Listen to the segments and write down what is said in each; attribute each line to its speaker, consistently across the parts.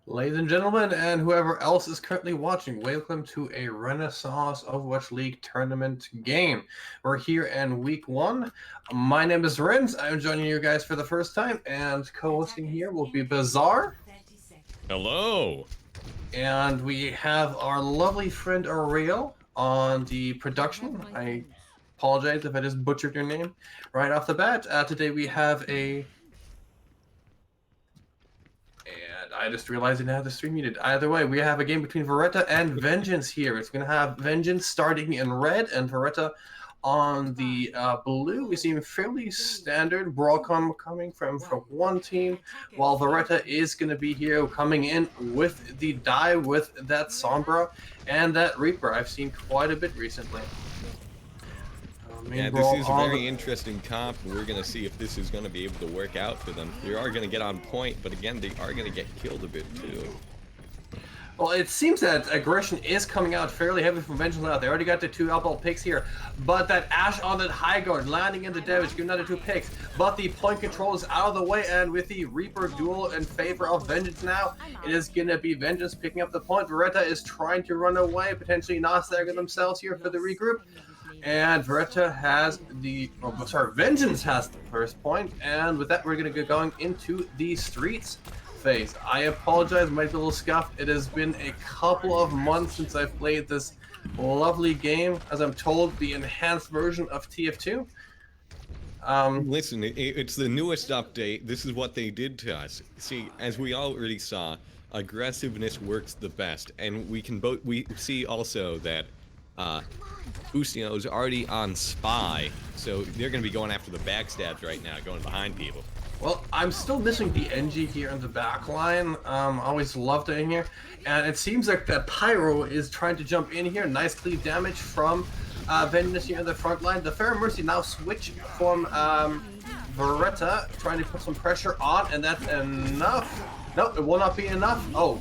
Speaker 1: Ladies and gentlemen, and whoever else is currently watching, welcome to a Renaissance Overwatch League tournament game. We're here in week one. My name is Renz. I'm joining you guys for the first time, and co-hosting here will be Bazaar.
Speaker 2: Hello.
Speaker 1: And we have our lovely friend ROWL on the production. I apologize if I just butchered your name right off the bat. Today we have a... And I just realized I didn't have the stream muted. Either way, we have a game between Wareta and Vengeance here. It's going to have Vengeance starting in red and Wareta on the blue. We seem fairly standard. Brawl coming from one team, while Wareta is going to be here coming in with the die with that Sombra and that Reaper. I've seen quite a bit recently.
Speaker 2: Yeah, this is a very interesting comp. We're going to see if this is going to be able to work out for them. They are going to get on point, but again, they are going to get killed a bit too.
Speaker 1: Well, it seems that aggression is coming out fairly heavy from Vengeance now. They already got the two eyeball picks here, but that Ashe on that high guard landing in the damage, giving another two picks. But the point control is out of the way, and with the Reaper duel in favor of Vengeance now, it is going to be Vengeance picking up the point. Wareta is trying to run away, potentially not staggering themselves here for the regroup. And Wareta has the, Vengeance has the first point, and with that we're going to get going into the streets phase. I apologize, might be a little scuffed. It has been a couple of months since I've played this lovely game, as I'm told, the enhanced version of TF2.
Speaker 2: Listen, it's the newest update. This is what they did to us. See, as we already saw, aggressiveness works the best, and we see also that Ustino is already on Spy, so they're going to be going after the backstabs right now, going behind people.
Speaker 1: Well, I'm still missing the NG here in the back line. Always loved it in here. And it seems like that Pyro is trying to jump in here. Nice cleave damage from Vengeance here in the front line. The Fair Mercy now switch from Wareta, trying to put some pressure on, and that's enough. No, it will not be enough. Oh,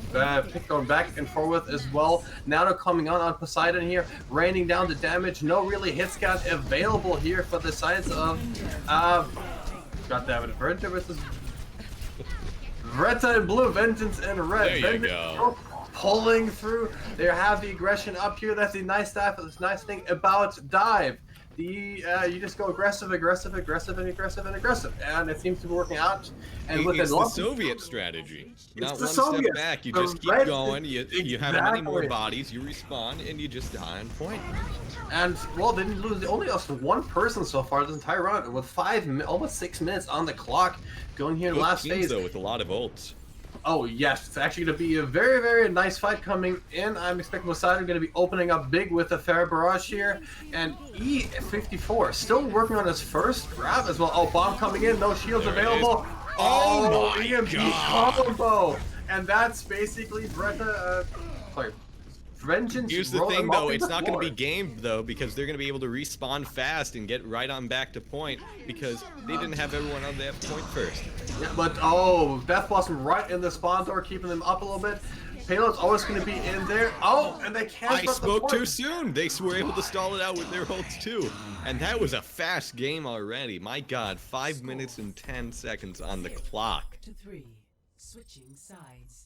Speaker 1: pick going back and forth as well. Now they're coming on Poseidon here, raining down the damage. No really hit scout available here for the sides of God damn it, Wareta versus Wareta in blue, Vengeance in red.
Speaker 2: There you go.
Speaker 1: Pulling through. They have the aggression up here. That's the nice stuff. This nice thing about dive. You just go aggressive, aggressive, aggressive, and aggressive, and aggressive, and it seems to be working out. And with
Speaker 2: it's the Soviet strategy. Not one step back. You just keep going. You have many more bodies. You respawn, and you just die on point.
Speaker 1: And well, they didn't lose. They only lost one person so far this entire round, with almost 6 minutes on the clock, going here in the last phase.
Speaker 2: Though, with a lot of ults.
Speaker 1: Oh yes, it's actually going to be a very, very nice fight coming in. I'm expecting Poseidon going to be opening up big with a fair barrage here. And E54 still working on his first grab as well. Oh, bomb coming in, no shields available.
Speaker 2: Oh my
Speaker 1: EMP
Speaker 2: God.
Speaker 1: combo. And that's basically Vengeance.
Speaker 2: Here's the thing, though, it's not going to be gamed, though, because they're going to be able to respawn fast and get right on back to point, because they didn't have everyone on that point first.
Speaker 1: Yeah, but oh, Death Blossom right in the spawn door, keeping them up a little bit. Payload's always going to be in there. Oh, and they can't.
Speaker 2: I spoke too soon. They were able to stall it out with their ults too, and that was a fast game already. My God, 5 minutes and 10 seconds on the clock.
Speaker 3: Switching sides.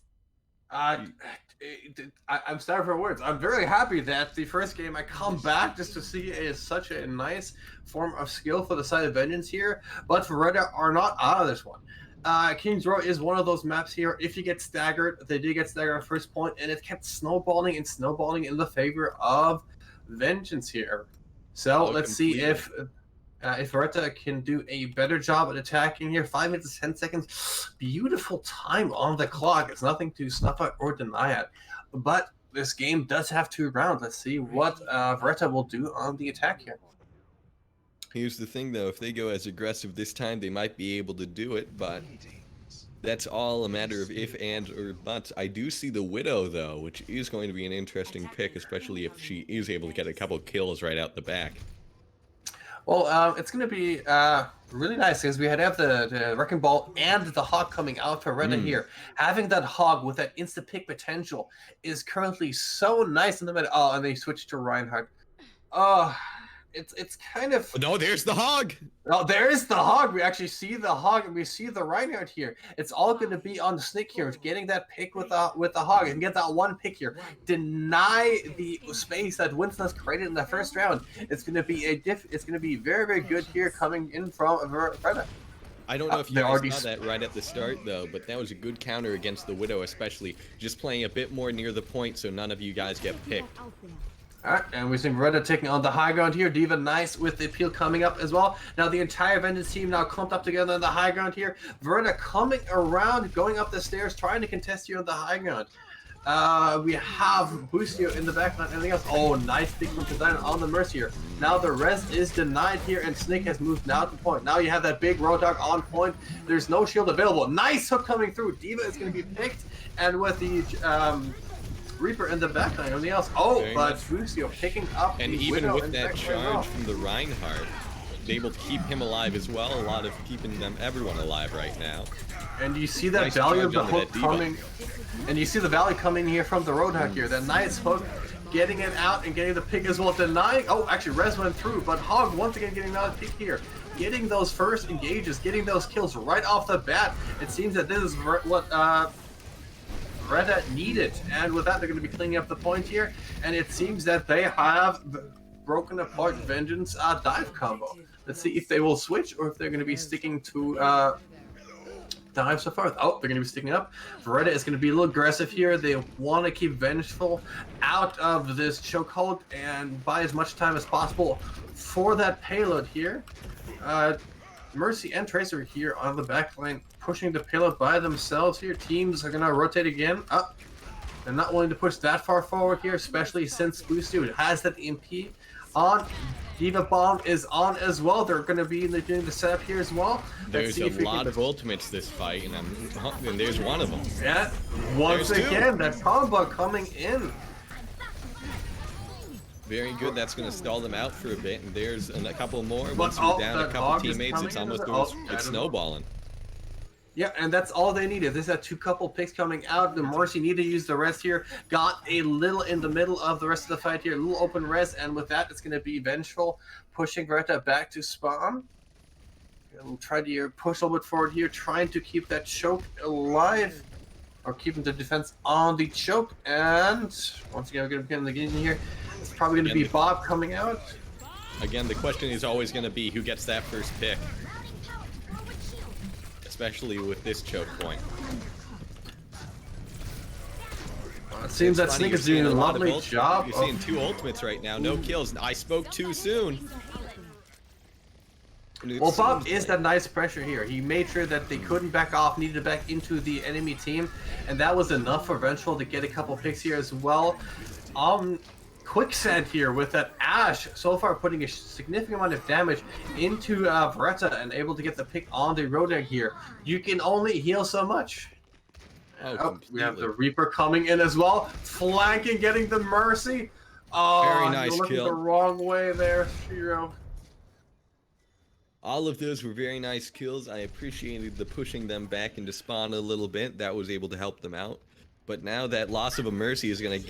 Speaker 1: I'm starving for words. I'm very happy that the first game I come back just to see is such a nice form of skill for the side of Vengeance here, but Wareta are not out of this one. King's Row is one of those maps here. If you get staggered, they did get staggered at first point, and it kept snowballing and snowballing in the favor of Vengeance here. So let's see if Wareta can do a better job at attacking here. 5 minutes and 10 seconds. Beautiful time on the clock. It's nothing to snuff at or deny it. But this game does have 2 rounds. Let's see what Wareta will do on the attack here.
Speaker 2: Here's the thing, though. If they go as aggressive this time, they might be able to do it, but that's all a matter of if, and, or buts. I do see the Widow, though, which is going to be an interesting pick, especially if she is able to get a couple kills right out the back.
Speaker 1: Well, it's going to be really nice because we have the Wrecking Ball and the Hog coming out for Wareta here. Having that Hog with that insta-pick potential is currently so nice in the middle. Oh, and they switched to Reinhardt. Oh, it's kind of.
Speaker 2: No, there's the hog.
Speaker 1: Oh, there is the hog. We actually see the hog, and we see the Reinhardt here. It's all going to be on the Snick here, getting that pick with the hog, and get that one pick here. Deny the space that Winston has created in the first round. It's going to be It's going to be very, very good here coming in from Veretta.
Speaker 2: I don't know if you guys saw that right at the start, though, but that was a good counter against the Widow, especially. Just playing a bit more near the point so none of you guys get picked.
Speaker 1: Alright, and we see Veretta taking on the high ground here. D.Va nice with the appeal coming up as well. Now the entire Vengeance team now clumped up together on the high ground here. Veretta coming around, going up the stairs, trying to contest you on the high ground. We have Bustio in the backline. Anything else? Oh, nice big design on the Mercy here. Now the res is denied here, and Snake has moved now to point. Now you have that big Roadhog on point. There's no shield available. Nice hook coming through. D.Va is going to be picked, and with the Reaper in the backline. Anything else? Oh,
Speaker 2: very
Speaker 1: but
Speaker 2: nice.
Speaker 1: Bustio picking up
Speaker 2: And
Speaker 1: the
Speaker 2: even
Speaker 1: Widow
Speaker 2: with that charge from the Reinhardt, able to keep him alive as well. A lot of keeping everyone alive right now.
Speaker 1: And you see that
Speaker 2: Nice
Speaker 1: value of
Speaker 2: charge
Speaker 1: the
Speaker 2: onto
Speaker 1: hook
Speaker 2: that D.Va.
Speaker 1: coming, and you see the value coming here from the Roadhog here. That nice hook, getting it out and getting the pick as well, denying. Oh, actually, Rez went through, but Hog once again getting another pick here. Getting those first engages, getting those kills right off the bat. It seems that this is what Reda needed, and with that, they're going to be cleaning up the point here. And it seems that they have broken apart Vengeance dive combo. Let's see if they will switch or if they're going to be sticking to dive so far. Oh, they're going to be sticking up. Veretta is going to be a little aggressive here. They want to keep Vengeful out of this chokehold and buy as much time as possible for that payload here. Mercy and Tracer here on the back line, pushing the payload by themselves here. Teams are going to rotate again. They're not willing to push that far forward here, especially since Bustio has that EMP on. D.Va Bomb is on as well. They're going to be doing the setup here as well.
Speaker 2: There's a lot of ultimates this fight, and there's one of them.
Speaker 1: Yeah, once again, that combo coming in.
Speaker 2: Very good. That's going to stall them out for a bit, and there's a couple more. Once we're down a couple teammates, it's almost it's snowballing.
Speaker 1: Yeah, and that's all they needed. There's that couple picks coming out. The Mercy need to use the rest here. Got a little in the middle of the rest of the fight here. A little open res, and with that, it's going to be Vengeful, pushing Veretta back to spawn. We'll try to push a little bit forward here, trying to keep that choke alive, or keeping the defense on the choke. And once again, we're going to begin the game here. It's probably going to be Bob coming out.
Speaker 2: Again, the question is always going to be who gets that first pick, especially with this choke point.
Speaker 1: It seems that Sneak is doing a lovely job.
Speaker 2: You're seeing two ultimates right now, no kills. I spoke too soon.
Speaker 1: Well, Bob is that nice pressure here. He made sure that they couldn't back off, needed to back into the enemy team, and that was enough for Vengeful to get a couple picks here as well. Quicksand here with that Ashe so far putting a significant amount of damage into Veretta and able to get the pick on the Roadhog here. You can only heal so much. We have the Reaper coming in as well, flanking, getting the Mercy. Oh,
Speaker 2: very nice
Speaker 1: you're looking
Speaker 2: kill.
Speaker 1: the wrong way there, Shiro.
Speaker 2: All of those were very nice kills. I appreciated the pushing them back into spawn a little bit. That was able to help them out. But now that loss of a Mercy is going to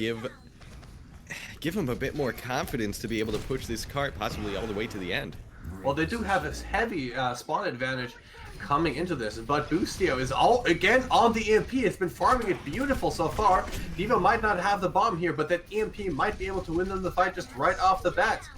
Speaker 2: give them a bit more confidence to be able to push this cart possibly all the way to the end.
Speaker 1: Well, they do have this heavy spawn advantage coming into this, but Bustio is all again on the EMP. It's been farming it beautiful so far. D.Va might not have the bomb here, but that EMP might be able to win them the fight just right off the bat.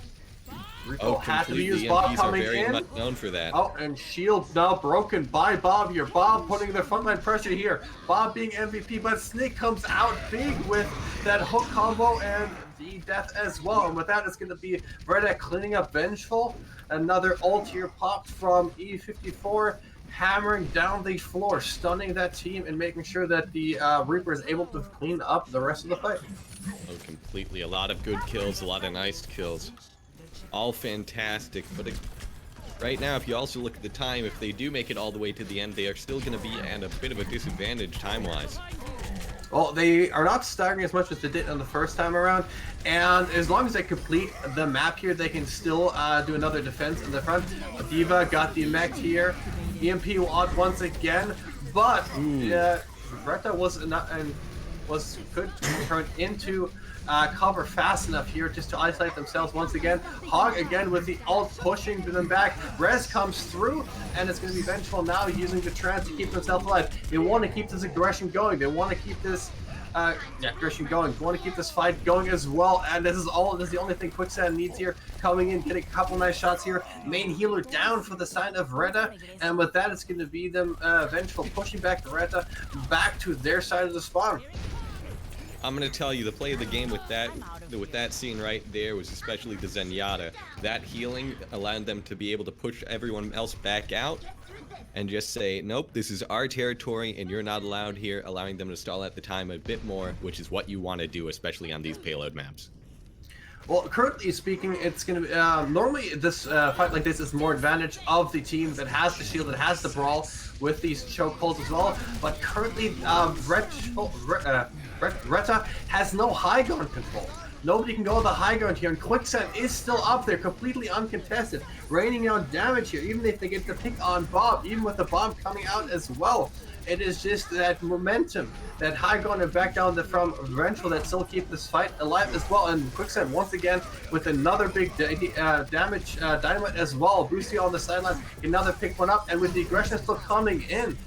Speaker 1: Rico had to use Bob coming in.
Speaker 2: Much known for that.
Speaker 1: Oh, and shield now broken by Bob here. Bob putting the frontline pressure here. Bob being MVP, but Snake comes out big with that hook combo and the death as well. And with that, it's going to be Veretta cleaning up Vengeful. Another ult here popped from E54, hammering down the floor, stunning that team and making sure that the Reaper is able to clean up the rest of the fight.
Speaker 2: Oh, completely. A lot of good kills, a lot of nice kills. All fantastic, but right now, if you also look at the time, if they do make it all the way to the end, they are still going to be at a bit of a disadvantage time-wise.
Speaker 1: Well, they are not staggering as much as they did on the first time around, and as long as they complete the map here, they can still do another defense in the front. D.Va got the mech here. EMP will out once again, but Veretta was could turn into cover fast enough here just to isolate themselves once again. Hog again with the ult pushing them back. Rez comes through, and it's going to be Vengeful now using the trance to keep himself alive. They want to keep this aggression going. They want to keep this aggression going. They want to keep this fight going as well. And this is the only thing Quicksand needs here. Coming in, getting a couple nice shots here. Main healer down for the side of Retta, and with that, it's going to be them Vengeful pushing back the Retta back to their side of the spawn.
Speaker 2: I'm gonna tell you, the play of the game with that scene right there was especially the Zenyatta. That healing allowed them to be able to push everyone else back out and just say, nope, this is our territory and you're not allowed here, allowing them to stall at the time a bit more, which is what you want to do, especially on these payload maps.
Speaker 1: Well, currently speaking, it's going to be, normally this fight like this is more advantage of the team that has the shield, that has the brawl with these chokeholds as well, but currently Retta has no high ground control. Nobody can go to the high ground here, and Quicksand is still up there, completely uncontested, raining out damage here, even if they get the pick on Bob, even with the bomb coming out as well. It is just that momentum, that high ground and back down from Vengeful that still keep this fight alive as well. And Quicksand once again with another big damage dynamite as well. Boosty on the sidelines, another pick one up, and with the aggression still coming in,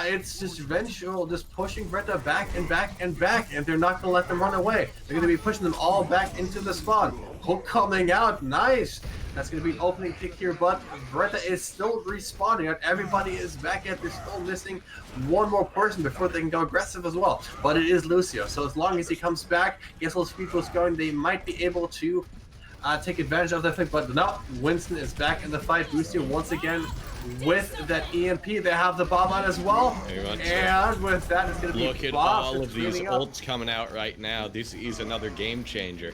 Speaker 1: it's just Vengeful just pushing Retta back and back and back, and they're not going to let them run away. They're going to be pushing them all back into the spawn. Hook coming out, nice. That's going to be an opening pick here, but Retta is still respawning. Everybody is back at. They're still missing one more person before they can go aggressive as well. But it is Lucio, so as long as he comes back, gets those speed boosts going, they might be able to take advantage of that thing. But no, Winston is back in the fight. Lucio once again with that EMP. They have the bomb on as well. And with that, it's going to be
Speaker 2: Look at all of these ults coming out right now. This is another game changer.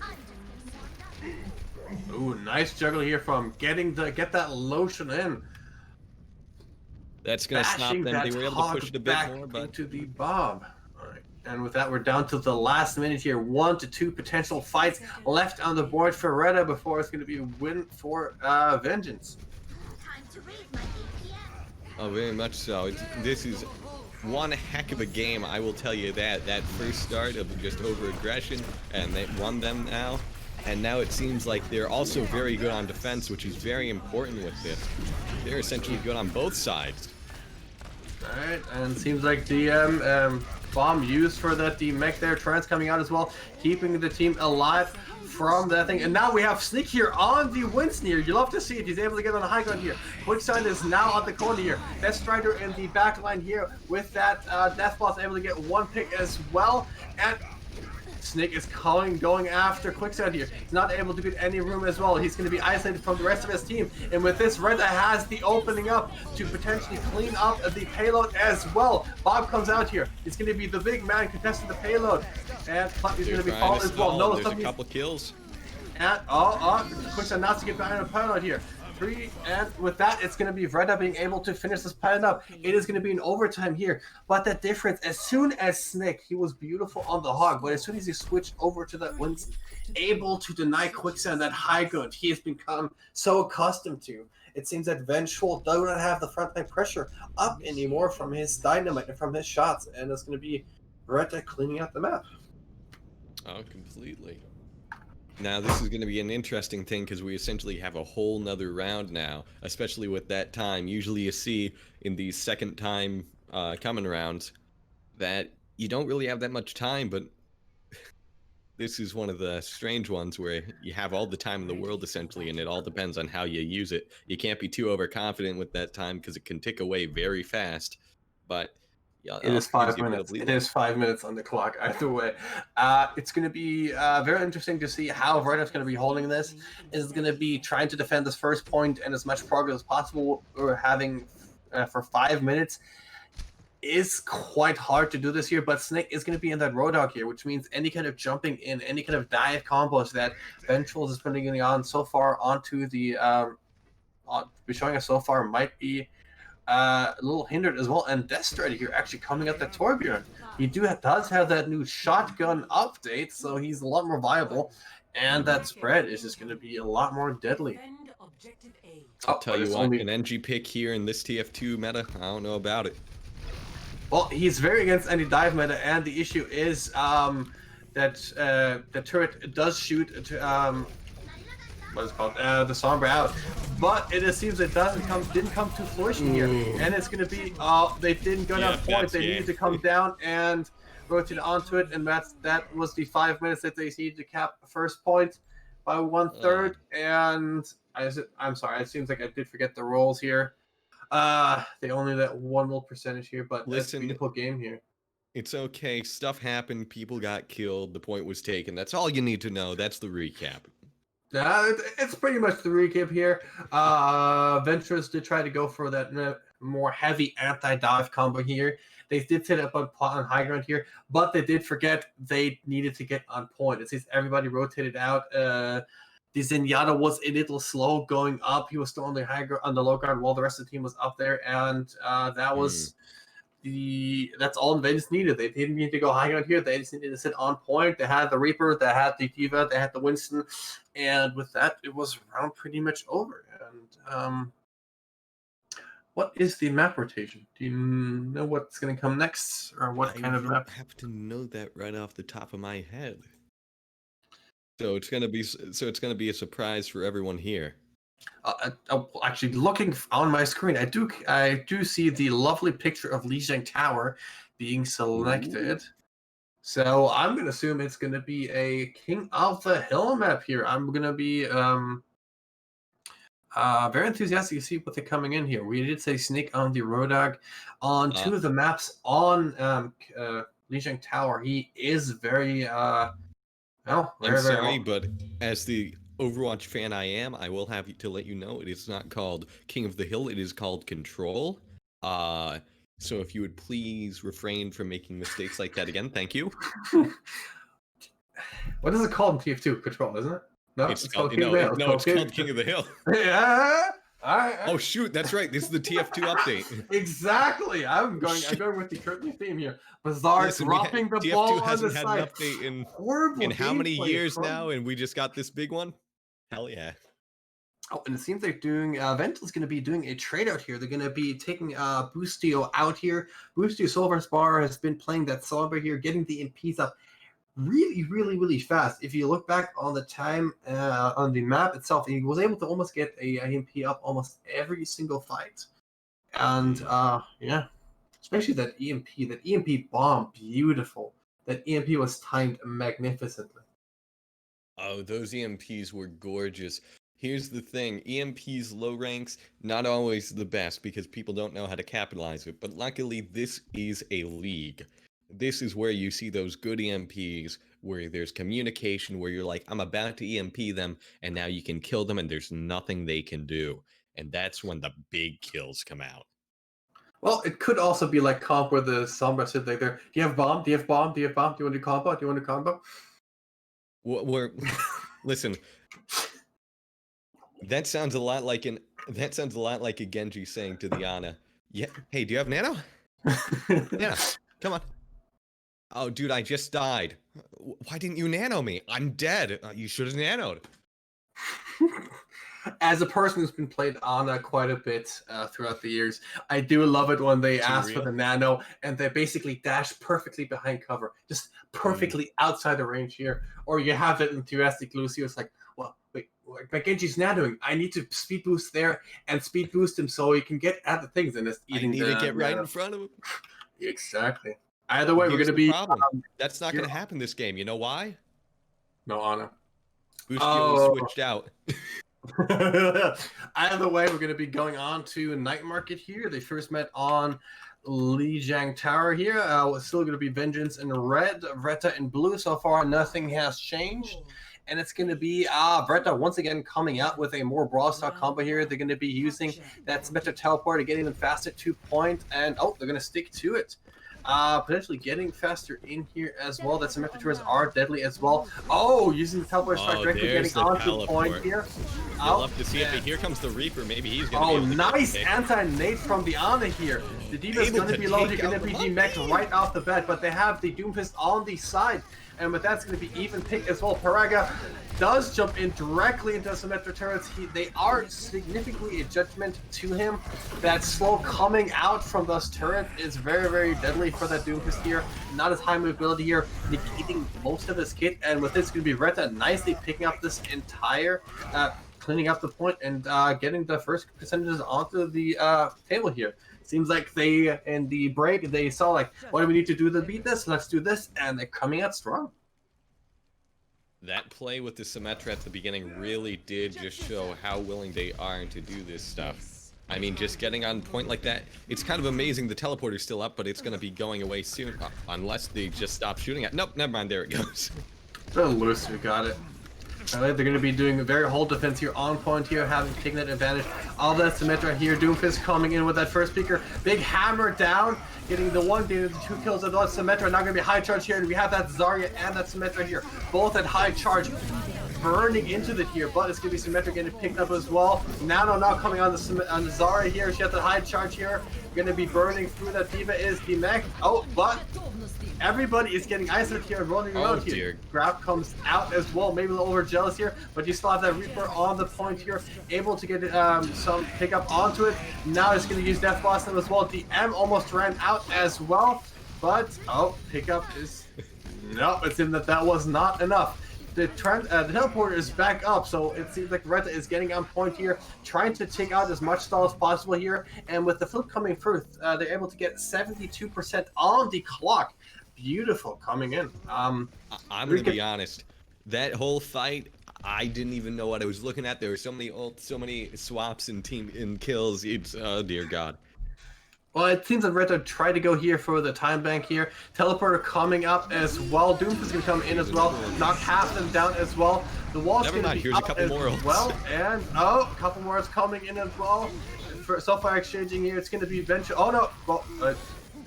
Speaker 1: Ooh, nice juggle here from get that lotion in.
Speaker 2: That's gonna stop them. They were able to push it a bit more, but
Speaker 1: into the bomb. All right, and with that, we're down to the last minute here. 1 to 2 potential fights left on the board for Retta before it's going to be a win for Vengeance.
Speaker 2: Oh, very much so. This is one heck of a game, I will tell you that. That first start of just over-aggression, and they won them now. And now it seems like they're also very good on defense, which is very important with this. They're essentially good on both sides.
Speaker 1: Alright, and it seems like the bomb used for that, the mech there, trance coming out as well, keeping the team alive from that thing. And now we have Sneak here on the Winston here. You love to see it. He's able to get on the high ground here. Quicksand is now on the corner here. Death Strider in the back line here with that Death Boss able to get one pick as well. And Snake is going after Quicksand here. He's not able to get any room as well. He's going to be isolated from the rest of his team. And with this, Retta has the opening up to potentially clean up the payload as well. Bob comes out here. He's going to be the big man contesting the payload. And he's going to be falling as well. No,
Speaker 2: there's a couple kills.
Speaker 1: And Quicksand not to get behind the payload here. And with that, it's going to be Retta being able to finish this payload up. It is going to be an overtime here. But the difference, as soon as Snick, he was beautiful on the hog, but as soon as he switched over to that Winston, able to deny Quicksand that high ground he has become so accustomed to. It seems that Vengeful does not have the frontline pressure up anymore from his dynamite and from his shots. And it's going to be Retta cleaning out the map.
Speaker 2: Oh, completely. Now, this is going to be an interesting thing because we essentially have a whole nother round now, especially with that time. Usually you see in these second time coming rounds that you don't really have that much time, but this is one of the strange ones where you have all the time in the world essentially, and it all depends on how you use it. You can't be too overconfident with that time because it can tick away very fast, but yeah,
Speaker 1: it is 5 minutes. It is 5 minutes on the clock. Either way, it's going to be very interesting to see how Retta's going to be holding this. Is going to be trying to defend this first point and as much progress as possible. We're having for 5 minutes. Is quite hard to do this here, but Snake is going to be in that Roadhog here, which means any kind of jumping in, any kind of dive combos that Vengeful is putting on so far onto the showing us so far might be a little hindered as well. And Death Strider here actually coming up the Torbjorn. He does have that new shotgun update, so he's a lot more viable. And that spread is just going to be a lot more deadly.
Speaker 2: I'll tell you what, an NG pick here in this TF2 meta, I don't know about it.
Speaker 1: Well, he's very against any dive meta, and the issue is that the turret does shoot what is it called? The Sombra out, but it seems it didn't come to fruition here, and it's gonna be they didn't go down point. They needed to come down and rotate onto it, and that was the 5 minutes that they needed to cap first point by 1/3. And I'm sorry, it seems like I did forget the rolls here. They only let 1 roll percentage here, but that's a beautiful game here.
Speaker 2: It's okay. Stuff happened. People got killed. The point was taken. That's all you need to know. That's the recap.
Speaker 1: It's pretty much the recap here. Ventress did try to go for that more heavy anti-dive combo here. They did set up on high ground here, but they did forget they needed to get on point. It seems everybody rotated out. The Zenyatta was a little slow going up. He was still on the low ground while the rest of the team was up there, and that was that's all Vengeance needed. They didn't need to go high ground here. They just needed to sit on point. They had the Reaper, they had the D.Va, they had the Winston, and with that, it was round pretty much over. And what is the map rotation? Do you know what's going to come next, or what kind of map?
Speaker 2: I happen to know that right off the top of my head. So it's gonna be a surprise for everyone here.
Speaker 1: Actually, looking on my screen, I do see the lovely picture of Lijiang Tower being selected. So I'm gonna assume it's gonna be a King of the Hill map here. I'm gonna be very enthusiastic to see what they're coming in here. We did say Snake on the Rodag on 2 of the maps on Lijiang Tower. He is very I'm sorry, but as the Overwatch fan I am, I will have to let you know it is not called King of the Hill, it is called Control. So if you would please refrain from making mistakes like that again, thank you. What is it called in TF2? Control, isn't it? No, it's called King of the Hill.
Speaker 2: No, it's called King of the Hill.
Speaker 1: Yeah. All right.
Speaker 2: Oh shoot, that's right. This is the TF2 update.
Speaker 1: Exactly. I'm going with the current theme here. Bizarre dropping the ball on the side. TF2 hasn't had an
Speaker 2: update in how many years now, and we just got this big one? Hell yeah.
Speaker 1: Oh, and it seems like Ventil's going to be doing a trade out here. They're going to be taking Boostio out here. Boostio Silver's Bar has been playing that Sombra here, getting the MPs up really fast. If you look back on the time on the map itself, he was able to almost get a EMP up almost every single fight. And yeah, especially that EMP bomb, beautiful. That EMP was timed magnificently.
Speaker 2: Oh, those EMPs were gorgeous. Here's the thing, EMP's low ranks, not always the best because people don't know how to capitalize it, but luckily this is a league. This is where you see those good EMPs, where there's communication, where you're like, I'm about to EMP them, and now you can kill them, and there's nothing they can do. And that's when the big kills come out.
Speaker 1: Well, it could also be like comp where the Sombra sit like there. Do you have bomb? Do you have bomb? Do you have bomb? Do you want to do combo? Do you want to combo?
Speaker 2: Listen, that sounds a lot like a Genji saying to the Ana, "Yeah, hey, do you have nano? Yeah, come on." Oh, dude, I just died. Why didn't you nano me? I'm dead. You should have nanoed.
Speaker 1: As a person who's been played Ana quite a bit throughout the years, I do love it when they ask for the nano and they basically dash perfectly behind cover, just perfectly outside the range here. Or you have it in Enthusiastic Lucio. It's like, well, wait, my Genji's nanoing. I need to speed boost there and speed boost him so he can get at the things and just eating.
Speaker 2: I need to get right in front of him.
Speaker 1: Exactly. Either way, we're going to be...
Speaker 2: That's not going to happen this game. You know why?
Speaker 1: No Ana.
Speaker 2: Boostio switched out.
Speaker 1: Either way, we're going to be going on to Night Market here. They first met on Lijiang Tower here. It's still going to be Vengeance in red, Wareta in blue. So far, nothing has changed. And it's going to be Wareta once again coming out with a more brawl style combo here. They're going to be using that Symmetric Teleport to get even faster 2 point. And, oh, they're going to stick to it. Potentially getting faster in here as well. That Symmetric Tours are deadly as well. Oh, using the teleport strike directly, getting onto point here.
Speaker 2: I'll love to see it, but here comes the Reaper. Maybe he's going to be
Speaker 1: nice anti-nade from the Ana here. The D.Va's going to be low. They're going to be demeched right off the bat, but they have the Doomfist on the side. and with that's going to be even pick as well. Paraga does jump in directly into Symmetra turrets. They are significantly a judgment to him. That slow coming out from those turrets is very, very deadly for that Doomfist here. Not as high mobility here, negating most of his kit, and with this going to be Wareta nicely picking up this entire, cleaning up the point and getting the first percentages onto the table here. Seems like they, in the break, they saw like, what do we need to do to beat this? Let's do this, and they're coming out strong.
Speaker 2: That play with the Symmetra at the beginning really did just show how willing they are to do this stuff. I mean, just getting on point like that, it's kind of amazing the teleporter's still up, but it's going to be going away soon, unless they just stop shooting at. Nope, never mind, there it goes.
Speaker 1: So loose, we got it. Alright, they're going to be doing a very whole defense here, on point here, having taken that advantage. All that Symmetra here, Doomfist coming in with that first speaker. Big hammer down, getting the one, getting the 2 kills of that Symmetra. Now going to be high charge here, and we have that Zarya and that Symmetra here, both at high charge, burning into the here, but it's going to be Symmetra getting picked up as well. Now coming on the Zarya here, she has the high charge here, going to be burning through that D.Va is the mech. Oh, but everybody is getting isolated here and rolling around here. Grab comes out as well, maybe a little overjealous here, but you still have that Reaper on the point here, able to get some pickup onto it. Now it's going to use Death Blossom as well. DM almost ran out as well, but pickup is no. It seemed that was not enough. The teleporter is back up, so it seems like Wareta is getting on point here, trying to take out as much stall as possible here, and with the flip coming first, they're able to get 72% on the clock. Beautiful coming in. I'm
Speaker 2: gonna be honest. That whole fight, I didn't even know what I was looking at. There were so many swaps and kills. It's oh dear God.
Speaker 1: Well, it seems that Wareta tried to go here for the time bank here. Teleporter coming up as well. Doomfist is gonna come in as well. Knock half them down as well. The wall's
Speaker 2: Never
Speaker 1: gonna
Speaker 2: mind.
Speaker 1: be
Speaker 2: Here's
Speaker 1: up
Speaker 2: a couple
Speaker 1: as
Speaker 2: more
Speaker 1: well, and a couple more is coming in as well. For so far exchanging here, it's gonna be Venture. Oh no, well.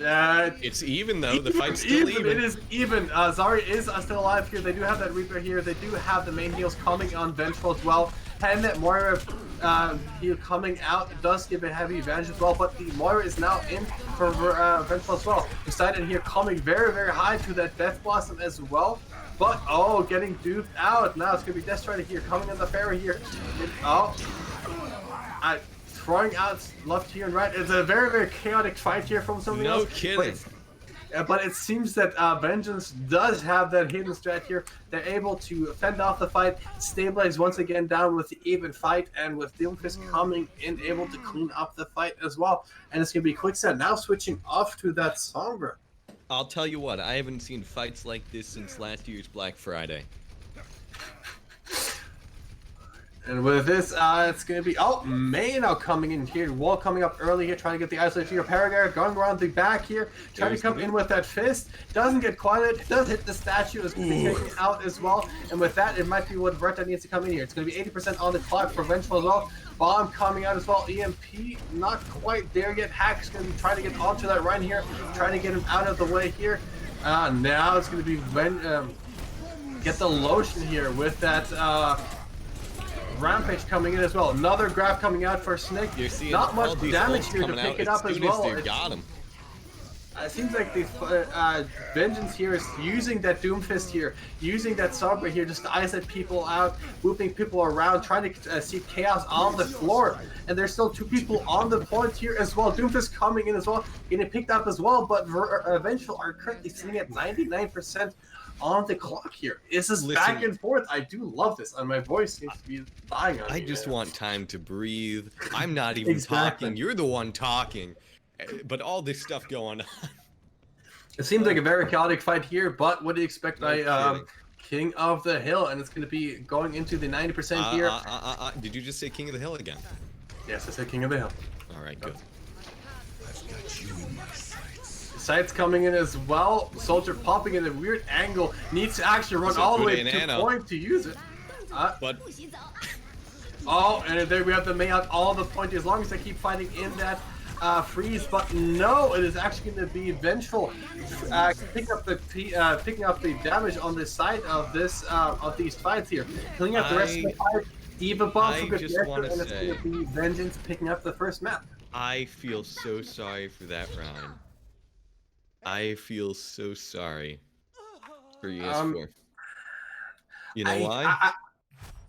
Speaker 2: It's even though, the fight's still even.
Speaker 1: It is even. Zarya is still alive here. They do have that Reaper here. They do have the main heals coming on Vengeful as well. And that Moira heal coming out does give a heavy advantage as well, but the Moira is now in for Vengeful as well. Poseidon here coming very, very high to that Death Blossom as well. But, getting duped out. Now it's going to be Death Strider here, coming in the ferry here. Throwing out left here and right. It's a very, very chaotic fight here from somebody else.
Speaker 2: No kidding.
Speaker 1: But it seems that Vengeance does have that hidden strat here. They're able to fend off the fight, stabilize once again down with the even fight, and with Doomfist coming in, able to clean up the fight as well. And it's going to be Quickset now switching off to that Sombra.
Speaker 2: I'll tell you what, I haven't seen fights like this since last year's Black Friday.
Speaker 1: And with this, it's going to be, May now coming in here. Wall coming up early here, trying to get the isolation here. Paragar going around the back here, trying to come in with that fist. Doesn't get quite it. Does hit the statue. Is going to be taken out as well. And with that, it might be what Wareta needs to come in here. It's going to be 80% on the clock for Vengeful as well. Bomb coming out as well. EMP not quite there yet. Hack's going to be trying to get onto that run here, trying to get him out of the way here. Now it's going to be get the lotion here with that Rampage coming in as well. Another grab coming out for Snick. Not much damage here to pick it up as well.
Speaker 2: Got him.
Speaker 1: It seems like the Vengeance here is using that Doomfist here, using that Sombra here just to isolate people out, whooping people around, trying to see chaos on the floor. And there's still 2 people on the point here as well. Doomfist coming in as well, getting picked up as well, but Vengeful are currently sitting at 99% on the clock here. This is back and forth. I do love this, and my voice seems to be dying on me.
Speaker 2: I just want time to breathe. I'm not even talking. You're the one talking. But all this stuff going on.
Speaker 1: It seems like a very chaotic fight here, but what do you expect by King of the Hill? And it's going to be going into the 90% here.
Speaker 2: Did you just say King of the Hill again?
Speaker 1: Yes, I said King of the Hill.
Speaker 2: All right, good.
Speaker 4: I've got you in my sights.
Speaker 1: Sights coming in as well. Soldier popping in a weird angle. Needs to actually run all the way to point to use it.
Speaker 2: But
Speaker 1: and there we have the May out all the point as long as they keep fighting in that freeze, but no, it is actually going to be Vengeful picking up the damage on this side of this of these fights here, killing out the rest of the fight. D.Va bomb for good character, and it's going to be Vengeance picking up the first map.
Speaker 2: I feel so sorry for that round. I feel so sorry. for ES4. You know why?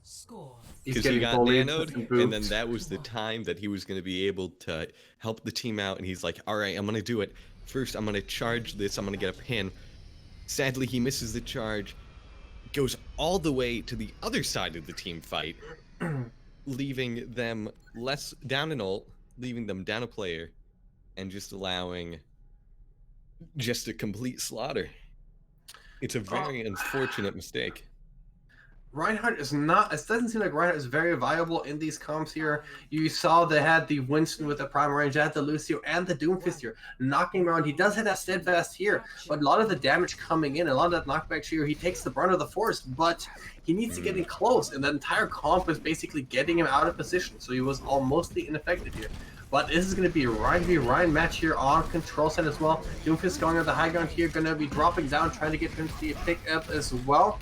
Speaker 3: Score.
Speaker 1: He's
Speaker 2: Because he
Speaker 1: getting
Speaker 2: got
Speaker 1: bullied
Speaker 2: nanoed, and then that was the time that he was going to be able to help the team out, and he's like, alright, I'm going to do it. First, I'm going to charge this, I'm going to get a pin. Sadly, he misses the charge, goes all the way to the other side of the team fight, leaving them less down an ult, leaving them down a player, and just allowing just a complete slaughter. It's a very unfortunate mistake.
Speaker 1: Reinhardt is not. It doesn't seem like Reinhardt is very viable in these comps here. You saw they had the Winston with the prime range, they had the Lucio and the Doomfist here, knocking him around. He does have that steadfast here, but a lot of the damage coming in, a lot of that knockback here, he takes the brunt of the force, but he needs to get in close, and that entire comp is basically getting him out of position, so he was mostly ineffective here. But this is going to be a Ryan v Ryan match here on control side as well. Doomfist going on the high ground here, going to be dropping down, trying to get him to the pick up as well.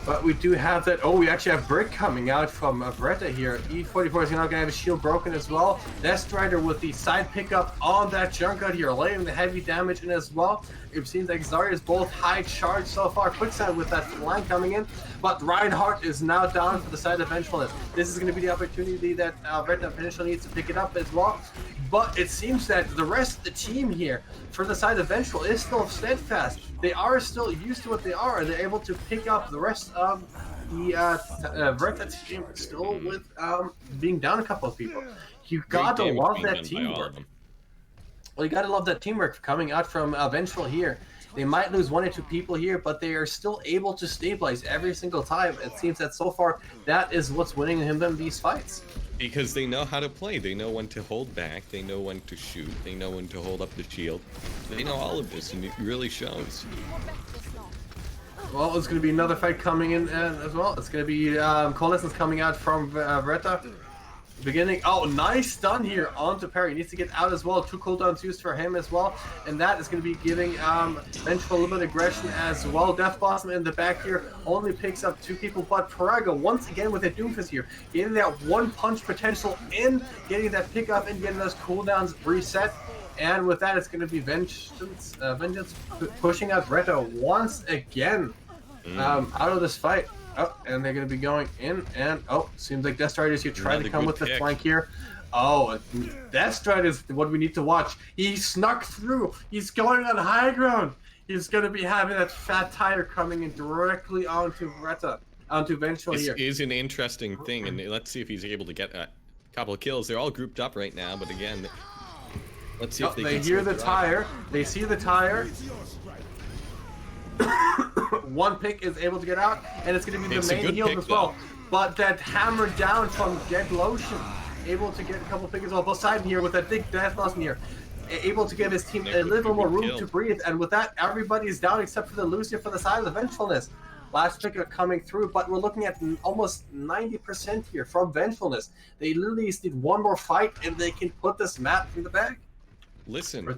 Speaker 1: But we do have that. Oh, we actually have Brick coming out from Wareta here. E44 is not going to have his shield broken as well. Deathstrider with the side pickup on that Junkyard here, laying the heavy damage in as well. It seems like Zarya is both high charge so far. Quicksand with that line coming in. But Reinhardt is now down for the side of Vengefulness. This is going to be the opportunity that Wareta potentially needs to pick it up as well. But it seems that the rest of the team here, for the side of Vengeful, is still steadfast. They are still used to what they are. They're able to pick up the rest of the Wareta team still with being down a couple of people. You gotta love that teamwork. Well, you gotta love that teamwork coming out from Vengeful here. They might lose 1 or 2 people here, but they are still able to stabilize every single time. It seems that so far, that is what's winning them these fights.
Speaker 2: Because they know how to play. They know when to hold back. They know when to shoot. They know when to hold up the shield. They know all of this, and it really shows.
Speaker 1: Well, it's going to be another fight coming in as well. It's going to be Coalescence coming out from Wareta. Beginning. Oh, nice stun here onto Perry. He needs to get out as well. 2 cooldowns used for him as well. And that is going to be giving Vengeful a little bit of aggression as well. Death Blossom in the back here only picks up 2 people. But Paraga once again with a Doomfist here. Getting that 1-punch potential in. Getting that pickup and getting those cooldowns reset. And with that, it's going to be Vengeance pushing out Wareta once again out of this fight. Oh, and they're going to be going in, and oh, seems like Deathstrider is here trying to come with the flank here. Oh, Deathstrider is what we need to watch. He snuck through. He's going on high ground. He's going to be having that fat tire coming in directly onto Wareta, onto Vengeful here.
Speaker 2: This is an interesting thing, and let's see if he's able to get a couple of kills. They're all grouped up right now, but again, let's see if they
Speaker 1: hear the tire. They see the tire. 1 pick is able to get out, and it's going to be the main heal as well. But that hammer down from Get Lotion, able to get a couple picks as well. Poseidon here with that big Death Blossom here, able to give his team a little more room to breathe. And with that, everybody's down except for the Lucio for the side of the Vengefulness. Last pick coming through, but we're looking at almost 90% here from Vengefulness. They literally just need 1 more fight, and they can put this map in the bag.
Speaker 2: Listen.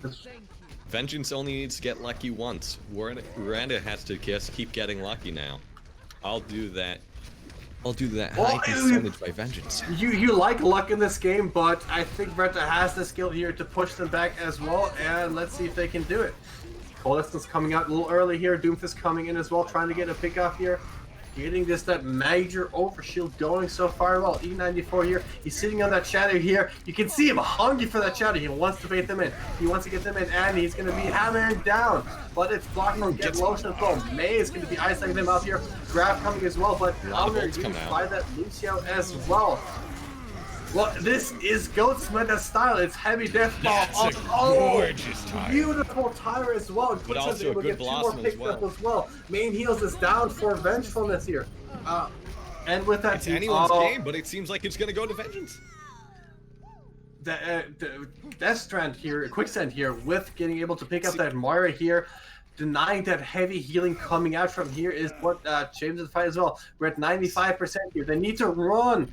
Speaker 2: Vengeance only needs to get lucky once. Wareta has to just keep getting lucky now. I'll do that. I'll do that high percentage by Vengeance.
Speaker 1: You like luck in this game, but I think Wareta has the skill here to push them back as well, and let's see if they can do it. Coalescence coming out a little early here. Doomfist coming in as well, trying to get a pick off here. Getting that major overshield going so far well. E94 here. He's sitting on that shadow here. You can see him hungry for that shadow. He wants to bait them in. He wants to get them in, and he's going to be hammering down. But it's blocking from Get Lotion as well. May is going to be isolating them out here. Grab coming as well, but counter used by that Lucio as well. Well, this is Goat's meta style. It's heavy death ball.
Speaker 2: That's a gorgeous tire.
Speaker 1: Beautiful tire as well.
Speaker 2: But also a good blossom as well.
Speaker 1: Main heals is down for Vengefulness here. And with that,
Speaker 2: it's anyone's game, but it seems like it's going to go to Vengeance.
Speaker 1: The Deathstrand here, Quicksand here, with getting able to pick up that Moira here. Denying that heavy healing coming out from here is what changes the fight as well. We're at 95% here. They need to run.